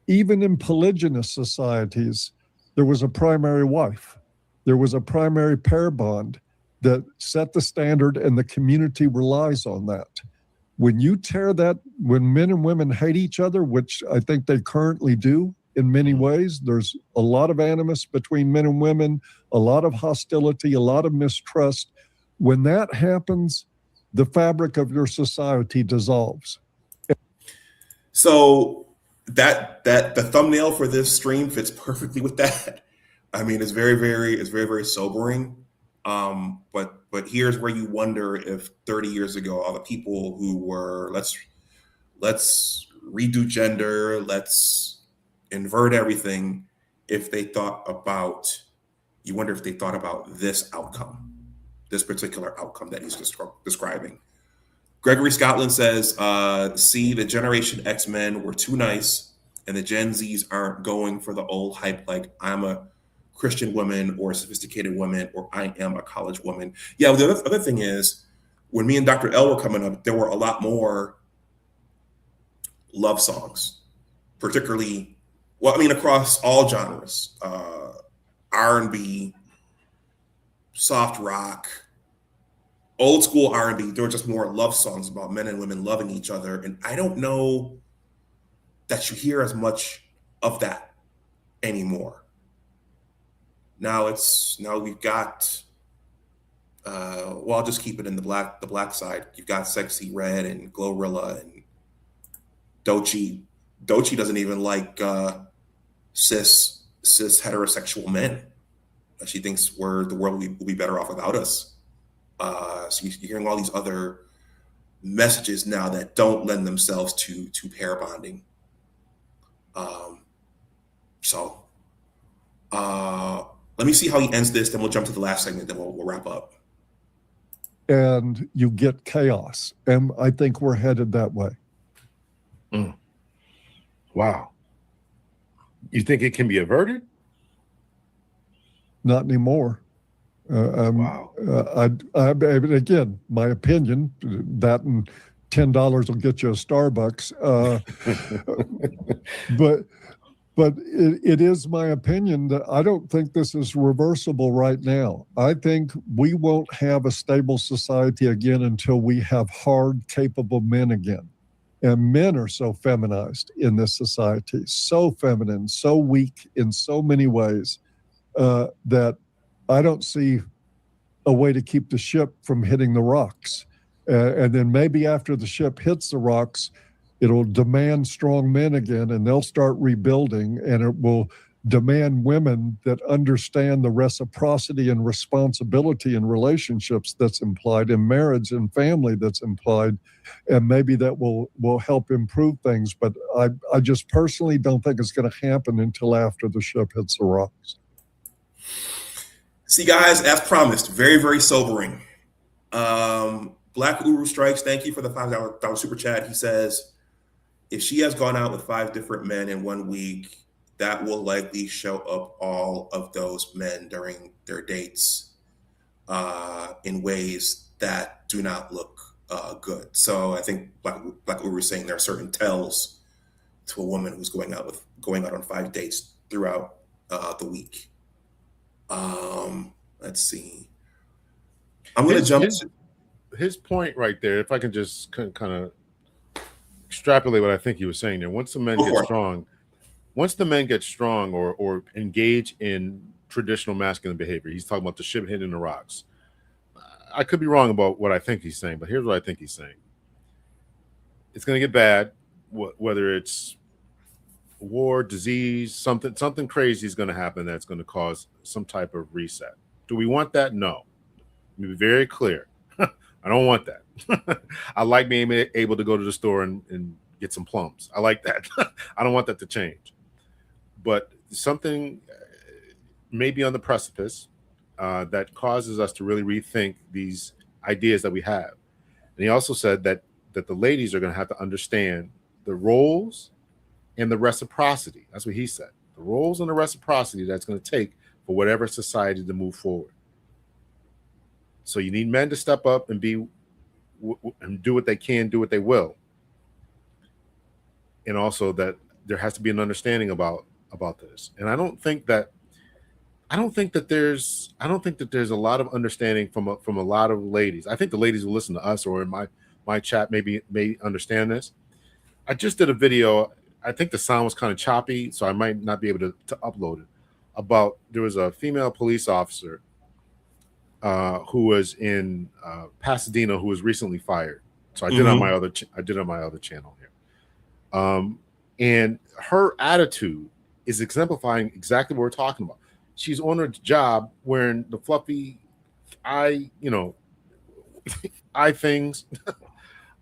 Even in polygynous societies, there was a primary wife. There was a primary pair bond that set the standard, and the community relies on that. When you tear that, when men and women hate each other, which I think they currently do in many ways, there's a lot of animus between men and women, a lot of hostility, a lot of mistrust. When that happens, the fabric of your society dissolves. So that the thumbnail for this stream fits perfectly with that. I mean, it's very sobering. But here's where you wonder if 30 years ago, all the people who were let's redo gender, let's invert everything, if they thought about, you wonder if they thought about this outcome, this particular outcome that he's describing. Gregory Scotland says, see, the Generation X men were too nice, and the Gen Zs aren't going for the old hype like I'm a Christian woman or a sophisticated woman or I am a college woman. Yeah, the other thing is, when me and Dr. L were coming up, there were a lot more love songs, particularly, well, I mean, across all genres, R&B, soft rock, old school R&B. There were just more love songs about men and women loving each other. And I don't know that you hear as much of that anymore. Now we've got, well, I'll just keep it in the black side. You've got Sexy Red and Glorilla and Doechii. Doechii doesn't even like cis heterosexual men. She thinks the world will be better off without us. So you're hearing all these other messages now that don't lend themselves to pair bonding. Let me see how he ends this, then we'll jump to the last segment, then we'll wrap up. And you get chaos. And I think we're headed that way. Wow. You think it can be averted? Not anymore. Wow. Again, my opinion, that and $10 will get you a Starbucks. But it is my opinion that I don't think this is reversible right now. I think we won't have a stable society again until we have hard, capable men again. And men are so feminized in this society, so feminine, so weak in so many ways, that I don't see a way to keep the ship from hitting the rocks. And then maybe after the ship hits the rocks, it'll demand strong men again, and they'll start rebuilding, and it will demand women that understand the reciprocity and responsibility in relationships that's implied in marriage and family that's implied, and maybe that will help improve things. But I just personally don't think it's going to happen until after the ship hits the rocks. See, guys, as promised, very sobering. Black Uru Strikes, thank you for the $5 super chat. He says, if she has gone out with 5 different men in 1 week, that will likely show up all of those men during their dates in ways that do not look good. So I think Black Uru is saying there are certain tells to a woman who's going out on 5 dates throughout the week. Let's see. I'm going to jump. His point right there, if I can just kind of extrapolate what I think he was saying there. Once the men get strong, or engage in traditional masculine behavior, he's talking about the ship hitting the rocks. I could be wrong about what I think he's saying, but here's what I think he's saying. It's going to get bad, whether it's war, disease, something crazy is going to happen that's going to cause some type of reset. Do we want that? No. Let me be very clear. I don't want that. I like being able to go to the store and get some plums. I like that. I don't want that to change. But something may be on the precipice that causes us to really rethink these ideas that we have. And he also said that the ladies are going to have to understand the roles and the reciprocity. That's what he said. The roles and the reciprocity that's going to take for whatever society to move forward. So you need men to step up and and do what they can, do what they will. And also that there has to be an understanding about this. And I don't think that there's a lot of understanding from a lot of ladies. I think the ladies who listen to us or in my chat may understand this. I just did a video. I think the sound was kind of choppy, so I might not be able to upload it. There was a female police officer who was in Pasadena who was recently fired. So I did on my other channel here. And her attitude is exemplifying exactly what we're talking about. She's on her job wearing the fluffy eye things,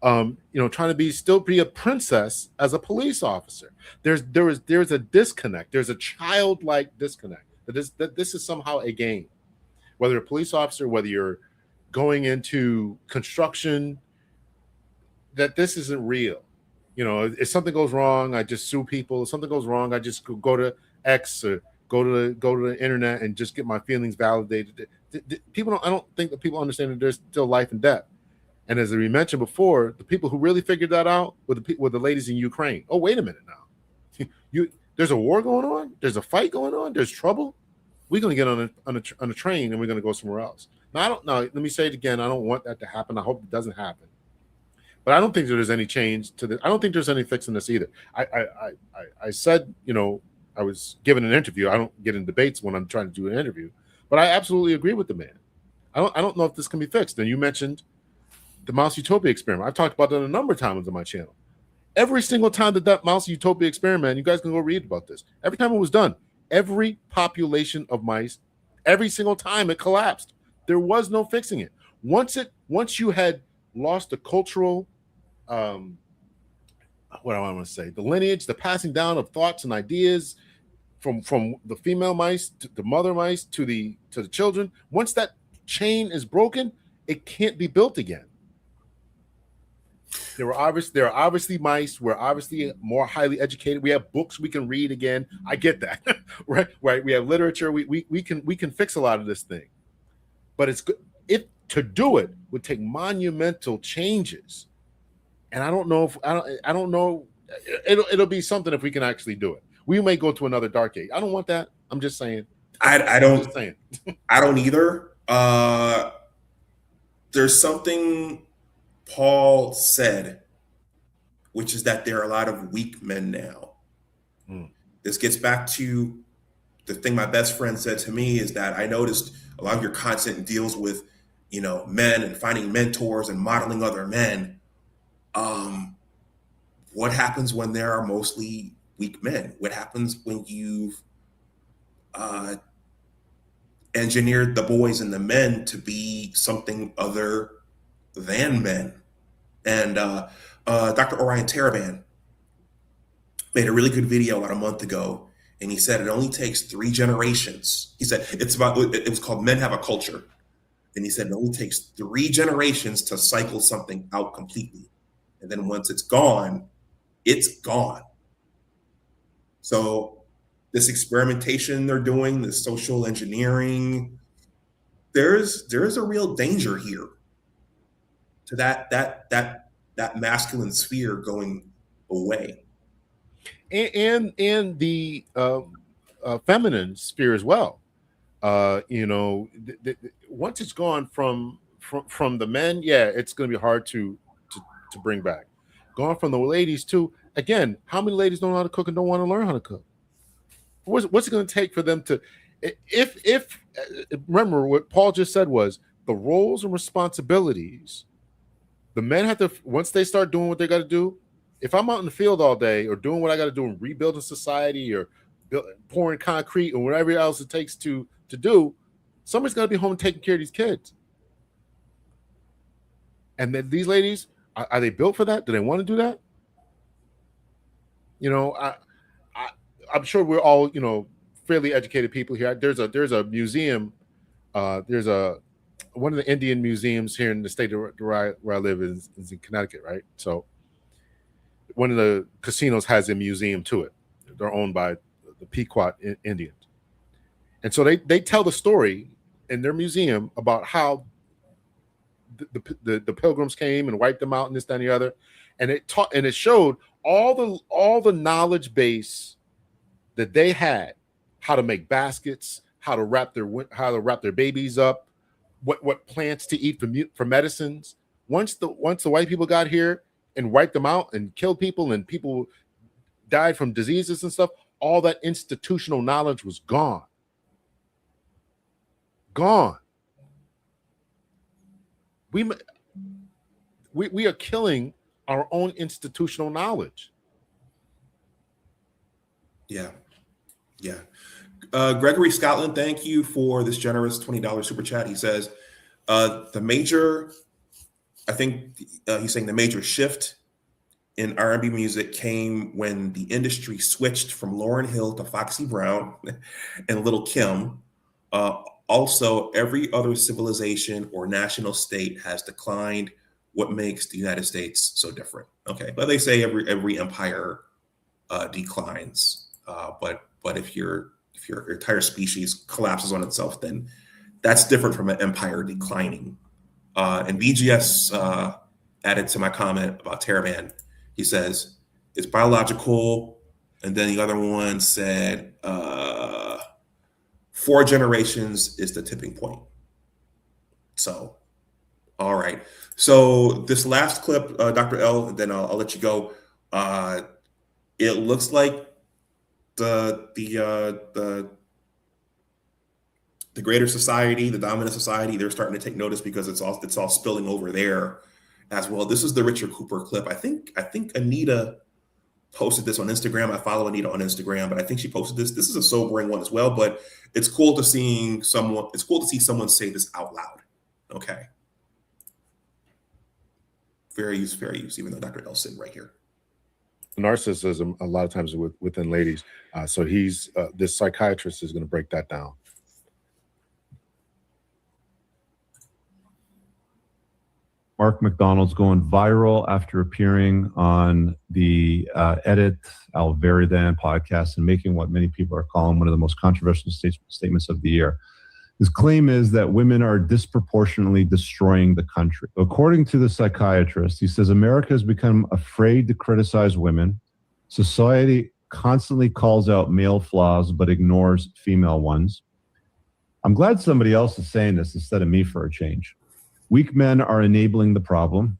trying to still be a princess as a police officer. There's a disconnect. There's a childlike disconnect that this is somehow a game. Whether you're a police officer, whether you're going into construction, that this isn't real. If something goes wrong, I just sue people. If something goes wrong, I just go to X or go to the internet and just get my feelings validated. I don't think that people understand that there's still life and death. And as we mentioned before, the people who really figured that out were the ladies in Ukraine. Oh, wait a minute now. There's a war going on. There's a fight going on. There's trouble. We're going to get on a train and we're going to go somewhere else. Now, I don't know. Let me say it again. I don't want that to happen. I hope it doesn't happen. But I don't think there's any change to this. I don't think there's any fixing this either. I said, I was given an interview. I don't get in debates when I'm trying to do an interview, but I absolutely agree with the man. I don't know if this can be fixed. And you mentioned the Mouse Utopia experiment. I've talked about that a number of times on my channel. Every single time that Mouse Utopia experiment, you guys can go read about this. Every time it was done, every population of mice, every single time it collapsed. There was no fixing it. Once you had lost the cultural, what do I want to say? The lineage, the passing down of thoughts and ideas from the female mice to the mother mice to the children. Once that chain is broken, it can't be built again. There are obviously mice. We're obviously more highly educated. We have books we can read again. I get that, right? We have literature. We can fix a lot of this thing, but it's good. If to do it would take monumental changes, and I don't know. I don't know. It'll be something if we can actually do it. We may go to another dark age. I don't want that. I'm just saying. I don't. I don't either. There's something Paul said, which is that there are a lot of weak men now. This gets back to the thing my best friend said to me is that I noticed a lot of your content deals with, men and finding mentors and modeling other men. What happens when there are mostly weak men? What happens when you've engineered the boys and the men to be something other than men? And Dr. Orion Taraban made a really good video about a month ago, and he said it only takes 3 generations. He said it was called Men Have a Culture. And he said it only takes 3 generations to cycle something out completely. And then once it's gone, it's gone. So this experimentation they're doing, this social engineering, there's a real danger here to that masculine sphere going away, and the feminine sphere as well. Once it's gone from the men, yeah, it's going to be hard to bring back. gone from the ladies to, again, how many ladies don't know how to cook and don't want to learn how to cook? What's it going to take for them to, if remember what Paul just said was the roles and responsibilities, the men have to, once they start doing what they got to do, if I'm out in the field all day or doing what I got to do in rebuilding society or pouring concrete or whatever else it takes to do, somebody's got to be home taking care of these kids. And then these ladies, are they built for that? Do they want to do that? You know, I'm sure we're all, you know, fairly educated people here. There's a museum. There's one of the Indian museums here in the state where I live is in Connecticut, right? So one of the casinos has a museum to it. They're owned by the Pequot Indians. And so they tell the story in their museum about how the pilgrims came and wiped them out and this, that, and the other. And it showed all the knowledge base that they had, how to make baskets, how to wrap their babies up, what plants to eat for medicines. Once the white people got here and wiped them out and killed people and people died from diseases and stuff, all that institutional knowledge was gone. Gone. We are killing our own institutional knowledge. Yeah. Gregory Scotland, thank you for this generous $20 super chat. He says, the major shift in R&B music came when the industry switched from Lauryn Hill to Foxy Brown and Lil' Kim. Also, every other civilization or national state has declined. What makes the United States so different? Okay, but they say every empire declines. But if your entire species collapses on itself, then that's different from an empire declining. And BGS added to my comment about Taraban. He says it's biological, and then the other one said 4 generations is the tipping point. So, all right. So this last clip, Dr. L, and then I'll let you go. It looks like the greater society, the dominant society, they're starting to take notice because it's all spilling over there as well. This is the Richard Cooper clip. I think Anita posted this on Instagram. I follow Anita on Instagram, but I think she posted this. This is a sobering one as well, but it's cool to see someone say this out loud. Okay. Fair use, even though Dr. L's sitting right here. Narcissism, a lot of times within ladies. So this psychiatrist is going to break that down. Mark McDonald's going viral after appearing on the Edit Alveridan podcast and making what many people are calling one of the most controversial statements of the year. His claim is that women are disproportionately destroying the country. According to the psychiatrist, he says America has become afraid to criticize women. Society constantly calls out male flaws but ignores female ones. I'm glad somebody else is saying this instead of me for a change. Weak men are enabling the problem.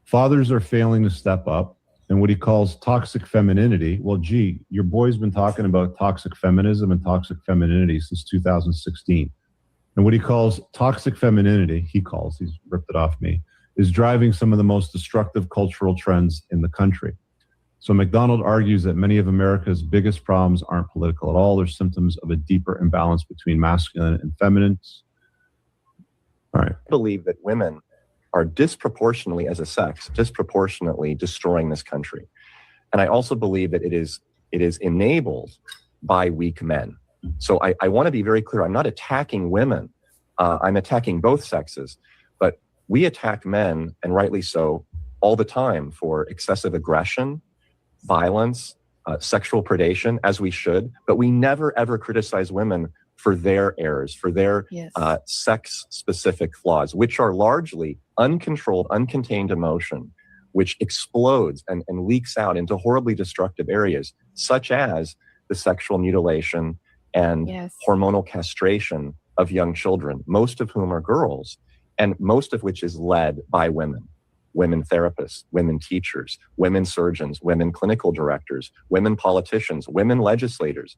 Fathers are failing to step up. And what he calls toxic femininity, well, gee, your boy's been talking about toxic feminism and toxic femininity since 2016. And what he calls toxic femininity, he's ripped it off me, is driving some of the most destructive cultural trends in the country. So McDonald argues that many of America's biggest problems aren't political at all. They're symptoms of a deeper imbalance between masculine and feminine. All right. I believe that women are disproportionately, as a sex, disproportionately destroying this country. And I also believe that it is enabled by weak men. So I want to be very clear. I'm not attacking women. I'm attacking both sexes. But we attack men, and rightly so, all the time for excessive aggression, violence, sexual predation, as we should. But we never, ever criticize women for their errors, for their sex-specific flaws, which are largely uncontrolled, uncontained emotion, which explodes and leaks out into horribly destructive areas, such as the sexual mutilation and hormonal castration of young children, most of whom are girls, and most of which is led by women. women therapists, women teachers, women surgeons, women clinical directors, women politicians, women legislators,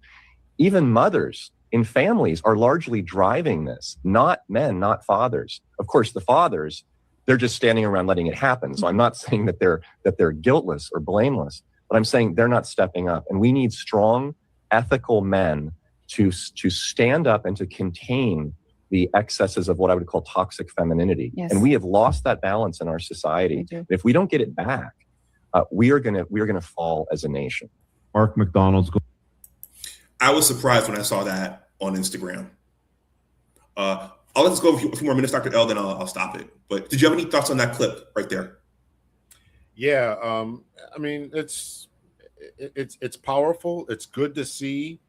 even mothers in families are largely driving this, not men, not fathers. Of course, the fathers, they're just standing around letting it happen. So I'm not saying that they're guiltless or blameless, but I'm saying they're not stepping up. And we need strong, ethical men to stand up and to contain the excesses of what I would call toxic femininity. Yes. And we have lost that balance in our society. If we don't get it back, we are gonna fall as a nation. Mark McDonald's. I was surprised when I saw that on Instagram. I'll let this go a few more minutes, Dr. L, then I'll stop it. But did you have any thoughts on that clip right there? Yeah, I mean, it's powerful. It's good to see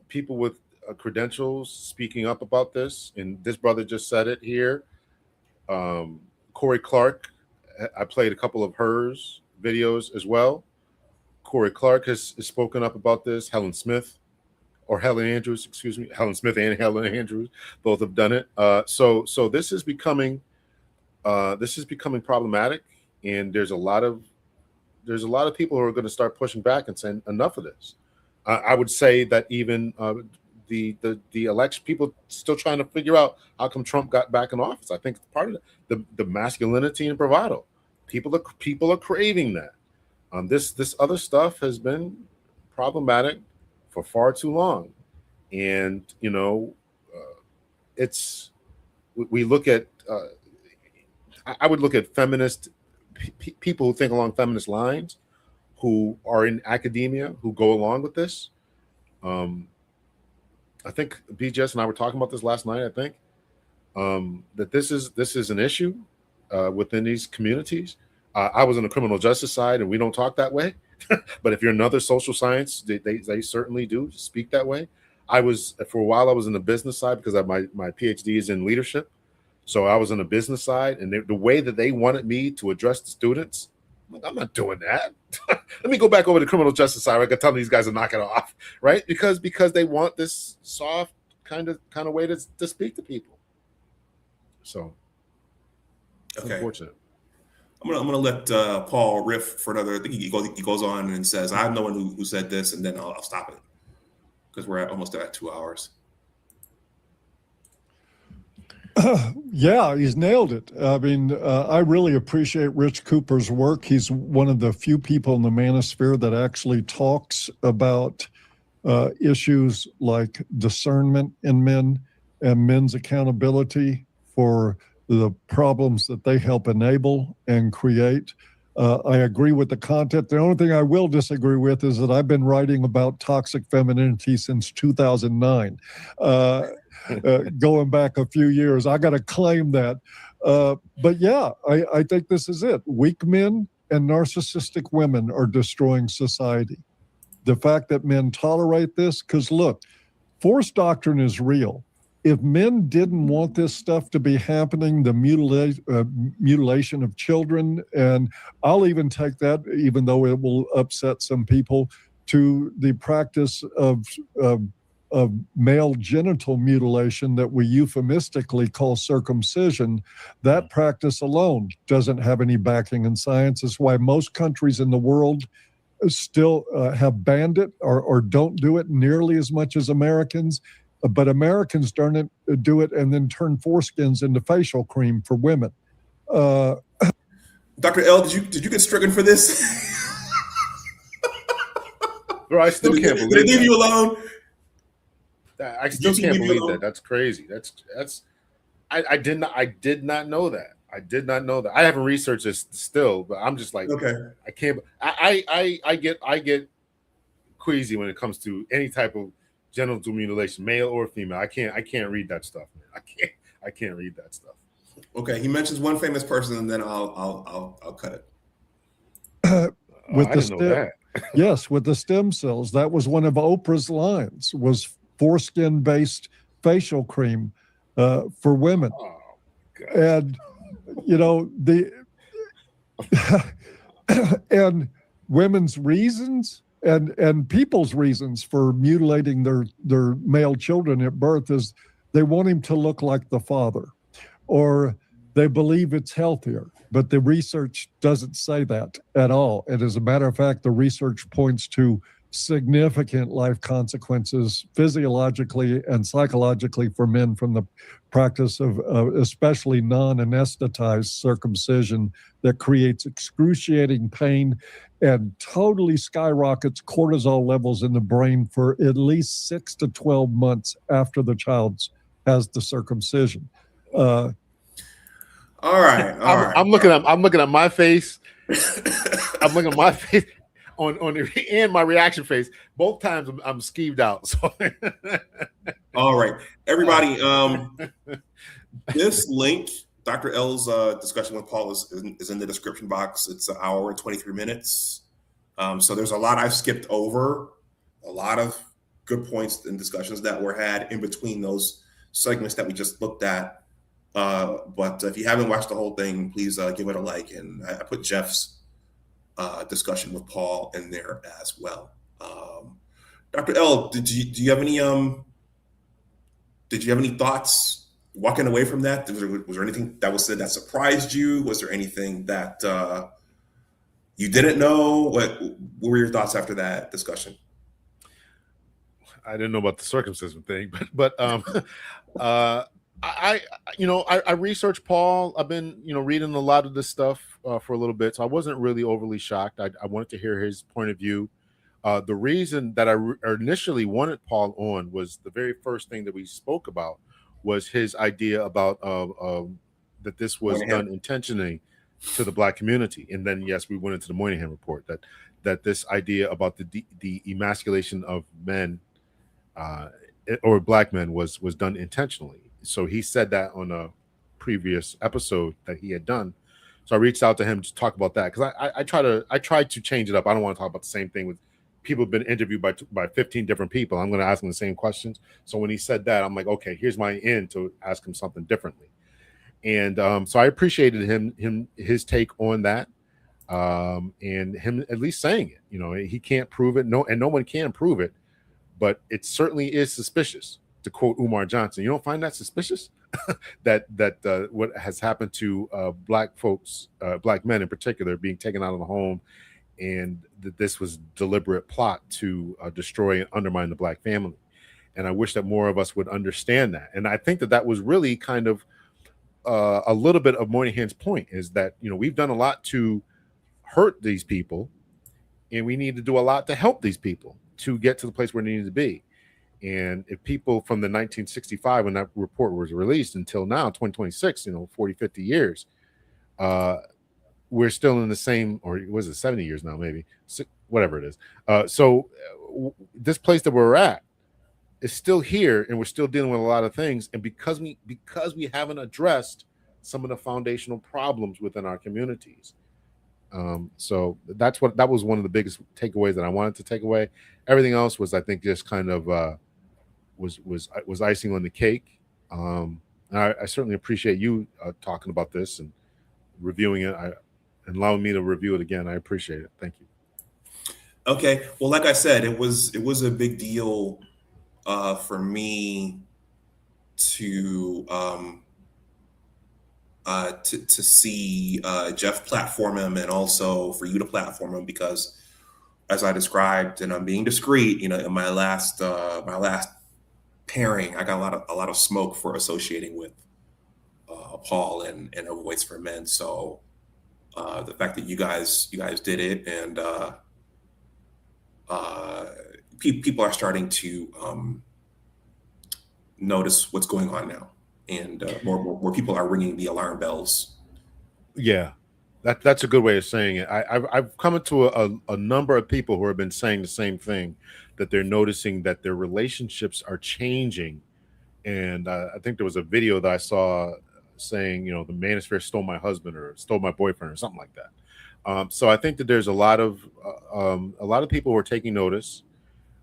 people with credentials speaking up about this, and this brother just said it here. Corey Clark, I played a couple of hers videos as well. Corey Clark has spoken up about this. Helen Smith and Helen Andrews both have done it. So this is becoming problematic, and there's a lot of people who are going to start pushing back and saying enough of this. I would say that even the election, people still trying to figure out how come Trump got back in office. I think it's part of the masculinity and bravado. People are craving that. This other stuff has been problematic for far too long, and we look at. I would look at feminist people who think along feminist lines, who are in academia, who go along with this. I think BJS and I were talking about this last night. I think that this is an issue within these communities. I was on the criminal justice side, and we don't talk that way. But if you're another social science, they certainly do speak that way. For a while, I was in the business side because my PhD is in leadership. So I was on the business side, and the way that they wanted me to address the students, I'm not doing that. Let me go back over to the criminal justice side. I can tell these guys to knock it off, right? Because they want this soft kind of way to speak to people. So, okay. Unfortunate. I'm gonna let Paul riff for another. I think he goes on and says, "I'm the one who said this," and then I'll stop it because we're almost at 2 hours. Yeah, he's nailed it. I mean, I really appreciate Rich Cooper's work. He's one of the few people in the manosphere that actually talks about issues like discernment in men and men's accountability for the problems that they help enable and create. I agree with the content. The only thing I will disagree with is that I've been writing about toxic femininity since 2009. Going back a few years, I got to claim that. But yeah, I think this is it. Weak men and narcissistic women are destroying society. The fact that men tolerate this, because look, force doctrine is real. If men didn't want this stuff to be happening, the mutilation of children, and I'll even take that, even though it will upset some people, to the practice of male genital mutilation that we euphemistically call circumcision, that practice alone doesn't have any backing in science. It's why most countries in the world still have banned it or don't do it nearly as much as Americans. But Americans do it and then turn foreskins into facial cream for women. Dr. L, did you get stricken for this? Bro, I still can't believe Did they leave you alone? I still can't believe that. That's crazy. I did not know that. I did not know that. I haven't researched this still, but I'm just like, okay. I can't. I get queasy when it comes to any type of genital mutilation, male or female. I can't read that stuff, man. I can't read that stuff. Okay, he mentions one famous person, and then I'll cut it. I didn't know that. Yes, with the stem cells, that was one of Oprah's lines. Was foreskin-based facial cream for women. Oh, God. And and women's reasons and people's reasons for mutilating their male children at birth is they want him to look like the father, or They believe it's healthier, but the research doesn't say that at all. And as a matter of fact, the research points to significant life consequences physiologically and psychologically for men from the practice of especially non-anesthetized circumcision that creates excruciating pain and totally skyrockets cortisol levels in the brain for at least 6 to 12 months after the child has the circumcision. All right. I'm looking at my face. I'm looking at my face and my reaction face. Both times I'm skeeved out. So. All right, everybody. This link, Dr. L's discussion with Paul is in the description box. It's an hour and 23 minutes. So there's a lot I've skipped over, a lot of good points and discussions that were had in between those segments that we just looked at. But if you haven't watched the whole thing, please give it a like. And I put Jeff's discussion with Paul in there as well. Dr. L, do you have any thoughts walking away from that? Was there anything that was said that surprised you? Was there anything that you didn't know? What were your thoughts after that discussion? I didn't know about the circumcision thing, but I researched Paul. I've been, reading a lot of this stuff for a little bit, so I wasn't really overly shocked. I wanted to hear his point of view. The reason that I initially wanted Paul on was the very first thing that we spoke about was his idea about that this was done intentionally to the Black community, and then yes, we went into the Moynihan report that this idea about the emasculation of men or Black men was done intentionally. So he said that on a previous episode that he had done. So I reached out to him to talk about that because I tried to change it up. I don't want to talk about the same thing with people who've been interviewed by 15 different people. I'm going to ask them the same questions. So when he said that, I'm like, okay, here's my in to ask him something differently. And so I appreciated his take on that, and him at least saying it. He can't prove it, no one can prove it, but it certainly is suspicious. To quote Umar Johnson, you don't find that suspicious that what has happened to Black folks, Black men in particular, being taken out of the home, and that this was deliberate plot to destroy and undermine the Black family. And I wish that more of us would understand that. And I think that was really kind of a little bit of Moynihan's point, is that we've done a lot to hurt these people, and we need to do a lot to help these people to get to the place where they need to be. And if people from the 1965, when that report was released, until now, 2026, 40, 50 years, we're still in the same, or was it 70 years now, maybe, whatever it is. So this place that we're at is still here, and we're still dealing with a lot of things. And because we haven't addressed some of the foundational problems within our communities. So that was one of the biggest takeaways that I wanted to take away. Everything else was, I think, just kind of was icing on the cake. I certainly appreciate you talking about this and reviewing it and allowing me to review it again. I appreciate it. Thank you. Okay. Well, like I said, it was a big deal for me to see Jeff platform him, and also for you to platform him, because as I described, and I'm being discreet, in my last pairing, I got a lot of smoke for associating with Paul and A Voice for Men. So the fact that you guys did it, and people are starting to notice what's going on now, and more people are ringing the alarm bells. Yeah, that's a good way of saying it. I've come into a number of people who have been saying the same thing, that they're noticing that their relationships are changing. And I think there was a video that I saw saying, the manosphere stole my husband or stole my boyfriend or something like that. So I think that there's a lot of people who are taking notice,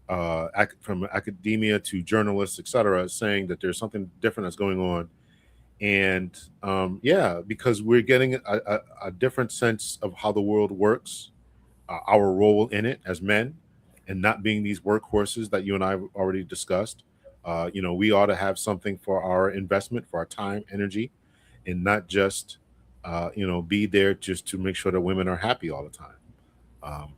from academia to journalists, etc., saying that there's something different that's going on. And because we're getting a different sense of how the world works, our role in it as men, and not being these workhorses that you and I have already discussed. We ought to have something for our investment, for our time, energy, and not just, be there just to make sure that women are happy all the time.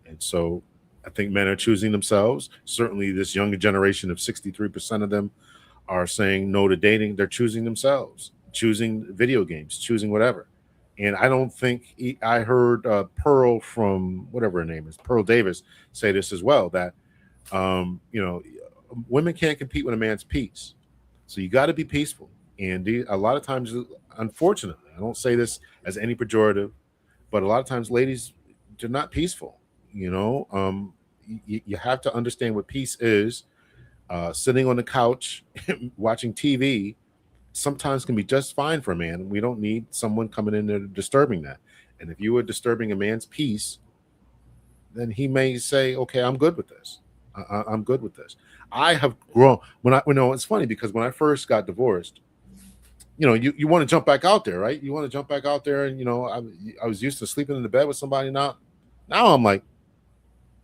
And so I think men are choosing themselves. Certainly this younger generation of 63% of them are saying no to dating. They're choosing themselves, choosing video games, choosing whatever. And I don't think I heard Pearl from whatever her name is, Pearl Davis, say this as well, that, women can't compete with a man's peace. So you got to be peaceful. And a lot of times, unfortunately, I don't say this as any pejorative, but a lot of times ladies, they're not peaceful. You have to understand what peace is. Sitting on the couch, watching TV, sometimes can be just fine for a man. We don't need someone coming in there disturbing that. And if you are disturbing a man's peace, then he may say, okay, I'm good with this. I'm good with this. I have grown it's funny because when I first got divorced, you want to jump back out there, right? You want to jump back out there. And, I was used to sleeping in the bed with somebody. Now I'm like,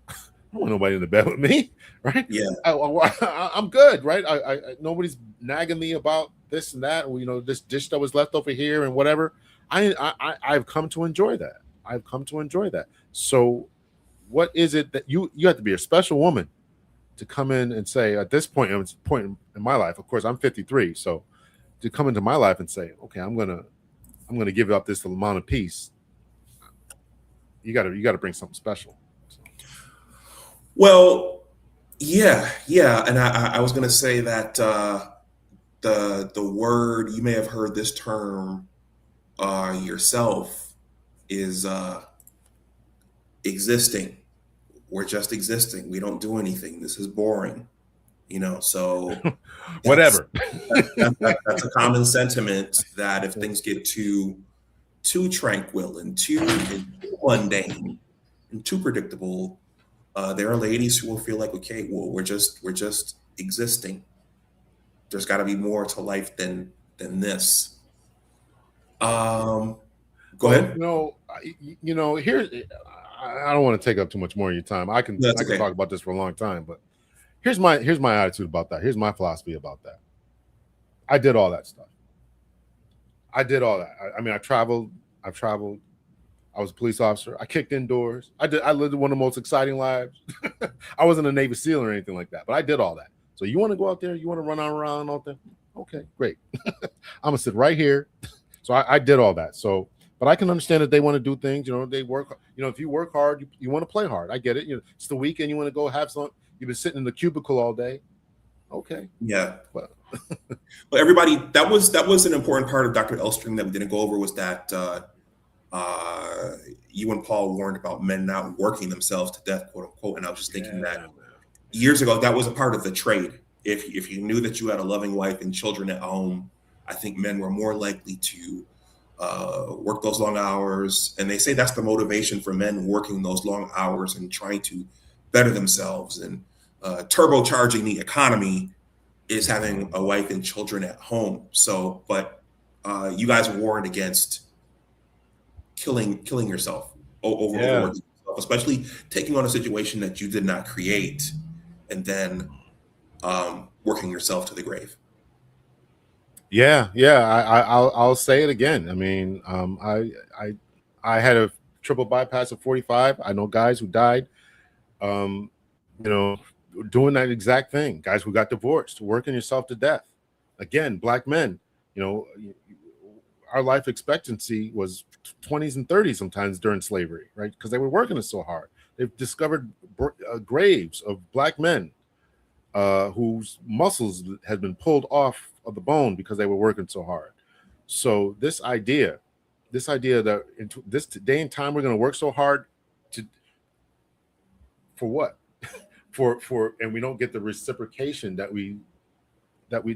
I don't want nobody in the bed with me, right? Yeah. I'm good, right? I nobody's nagging me about this and that, or, this dish that was left over here and whatever. I've come to enjoy that. So what is it that you have to be a special woman to come in and say at this point in my life, of course I'm 53, so to come into my life and say, okay, I'm gonna give up this amount of peace, you gotta bring something special. Well, yeah, and I was gonna say that the word, you may have heard this term yourself, is existing. We're just existing. We don't do anything. This is boring. So whatever. That's a common sentiment, that if things get too tranquil and too mundane and too predictable, there are ladies who will feel like, okay, well, we're just existing. There's got to be more to life than this. Go ahead. Here, I don't want to take up too much more of your time. I can talk about this for a long time, but here's my attitude about that. Here's my philosophy about that. I did all that stuff. I traveled. I was a police officer. I kicked indoors. I lived one of the most exciting lives. I wasn't a Navy SEAL or anything like that, but I did all that. So you want to go out there? You want to run around out there? Okay, great. I'm gonna sit right here. So I did all that. So, but I can understand that they want to do things. They work. If you work hard, you want to play hard. I get it. It's the weekend. You want to go have some. You've been sitting in the cubicle all day. Okay. Yeah. Well, everybody, that was an important part of Dr. Elstrom that we didn't go over, was that you and Paul warned about men not working themselves to death, quote unquote. And I was just thinking that years ago, that was a part of the trade. If you knew that you had a loving wife and children at home, I think men were more likely to work those long hours. And they say that's the motivation for men working those long hours and trying to better themselves and turbocharging the economy is having a wife and children at home. So, but you guys warned against killing yourself over yourself, especially taking on a situation that you did not create and then working yourself to the grave. Yeah. I'll say it again. I mean, I had a triple bypass at 45. I know guys who died, doing that exact thing. Guys who got divorced, working yourself to death. Again, black men, our life expectancy was 20s and 30s sometimes during slavery, right? Because they were working it so hard. They've discovered graves of black men whose muscles had been pulled off of the bone because they were working so hard. So this idea that in this day and time we're going to work so hard for what? and we don't get the reciprocation that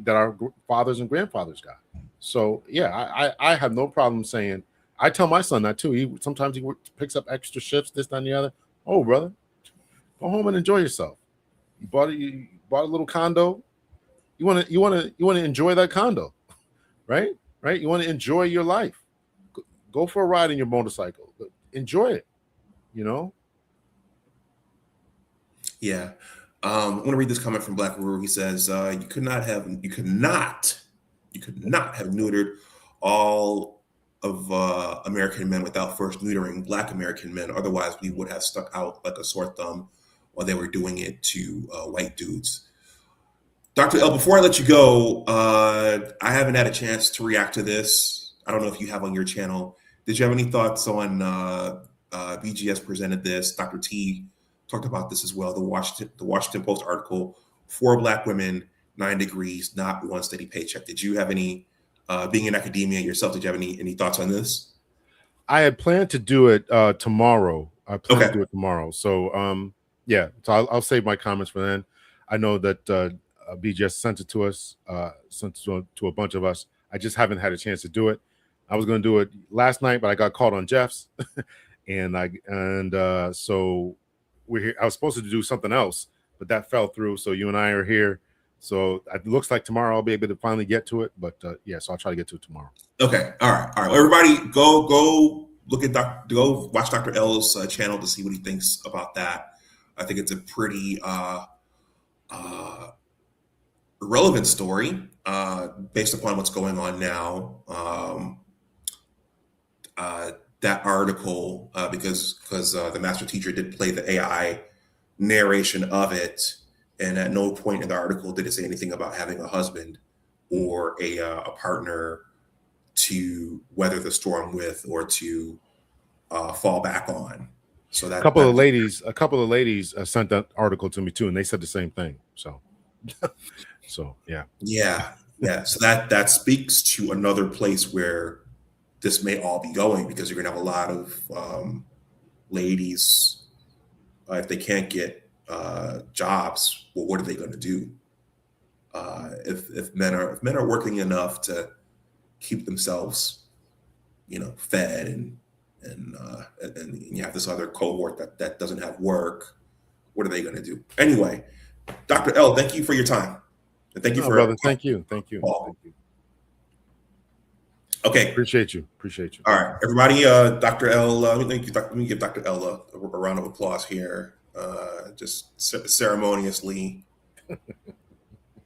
our fathers and grandfathers got. So yeah, I have no problem saying. I tell my son that too. Sometimes he picks up extra shifts, this, that, and the other. Oh, brother, go home and enjoy yourself. You bought a little condo. You want to enjoy that condo, right? Right. You want to enjoy your life. Go for a ride in your motorcycle. Enjoy it. Yeah. I want to read this comment from Black Ruru. He says, you could not have neutered all American men without first neutering Black American men. Otherwise, we would have stuck out like a sore thumb while they were doing it to white dudes. Dr. L, before I let you go, I haven't had a chance to react to this. I don't know if you have on your channel. Did you have any thoughts on BGS presented this? Dr. T talked about this as well. The Washington Post article, 4 Black women, 9 degrees, not one steady paycheck. Did you have any, being in academia yourself, did you have any thoughts on this? I had planned to do it tomorrow. I plan to do it tomorrow. So yeah, so I'll save my comments for then. I know that BGS sent it to us, sent it to a bunch of us. I just haven't had a chance to do it. I was going to do it last night, but I got caught on Jeff's, so we're here. I was supposed to do something else, but that fell through. So you and I are here. So it looks like tomorrow I'll be able to finally get to it. But yeah, so I'll try to get to it tomorrow. Okay. All right. Well, everybody, go look at go watch Dr. L's channel to see what he thinks about that. I think it's a pretty relevant story based upon what's going on now. That article, because the master teacher did play the AI narration of it, and at no point in the article did it say anything about having a husband or a partner to weather the storm with or to fall back on. So that a couple of ladies sent that article to me too, and they said the same thing. So, so yeah. So that speaks to another place where this may all be going, because you're gonna have a lot of ladies, if they can't get jobs, well, what are they going to do? If men are working enough to keep themselves, fed, and you have this other cohort that doesn't have work, what are they going to do? Anyway, Dr. L, thank you for your time. And thank you for brother. Thank you. Okay. Appreciate you. All right, everybody. Dr. L, let me give Dr. L a round of applause here. Just ceremoniously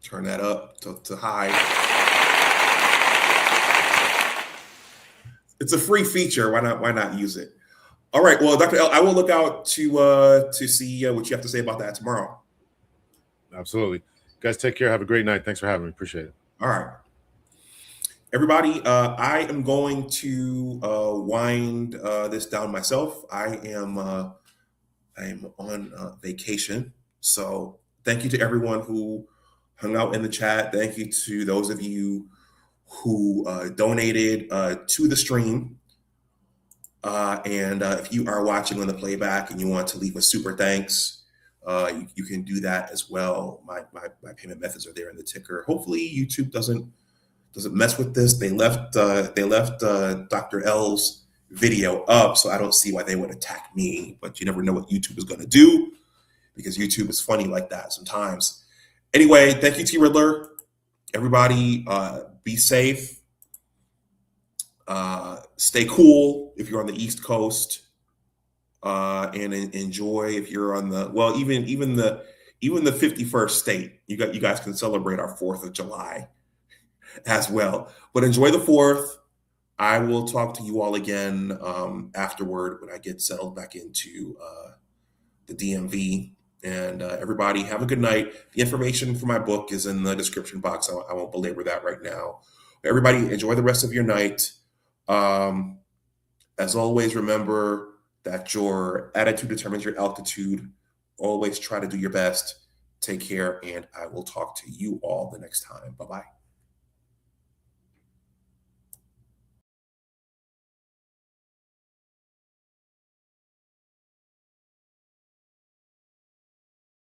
turn that up to high. It's a free feature. Why not use it? All right. Well, Dr. L, I will look out to see what you have to say about that tomorrow. Absolutely. Guys, take care. Have a great night. Thanks for having me. Appreciate it. All right. Everybody, I am going to wind this down myself. I am on vacation. So thank you to everyone who hung out in the chat. Thank you to those of you who donated to the stream. And if you are watching on the playback and you want to leave a super thanks, you can do that as well. My payment methods are there in the ticker. Hopefully YouTube doesn't mess with this. They left Dr. L's video up, so I don't see why they would attack me, but you never know what YouTube is going to do, because YouTube is funny like that sometimes. Anyway, thank you, T. Riddler. Everybody, be safe. Stay cool if you're on the East Coast, and enjoy if you're on the, well, even the 51st state. You guys can celebrate our 4th of July as well. But enjoy the 4th. I will talk to you all again afterward when I get settled back into the DMV. And everybody, have a good night. The information for my book is in the description box. I won't belabor that right now. Everybody, enjoy the rest of your night. As always, remember that your attitude determines your altitude. Always try to do your best. Take care, and I will talk to you all the next time. Bye-bye.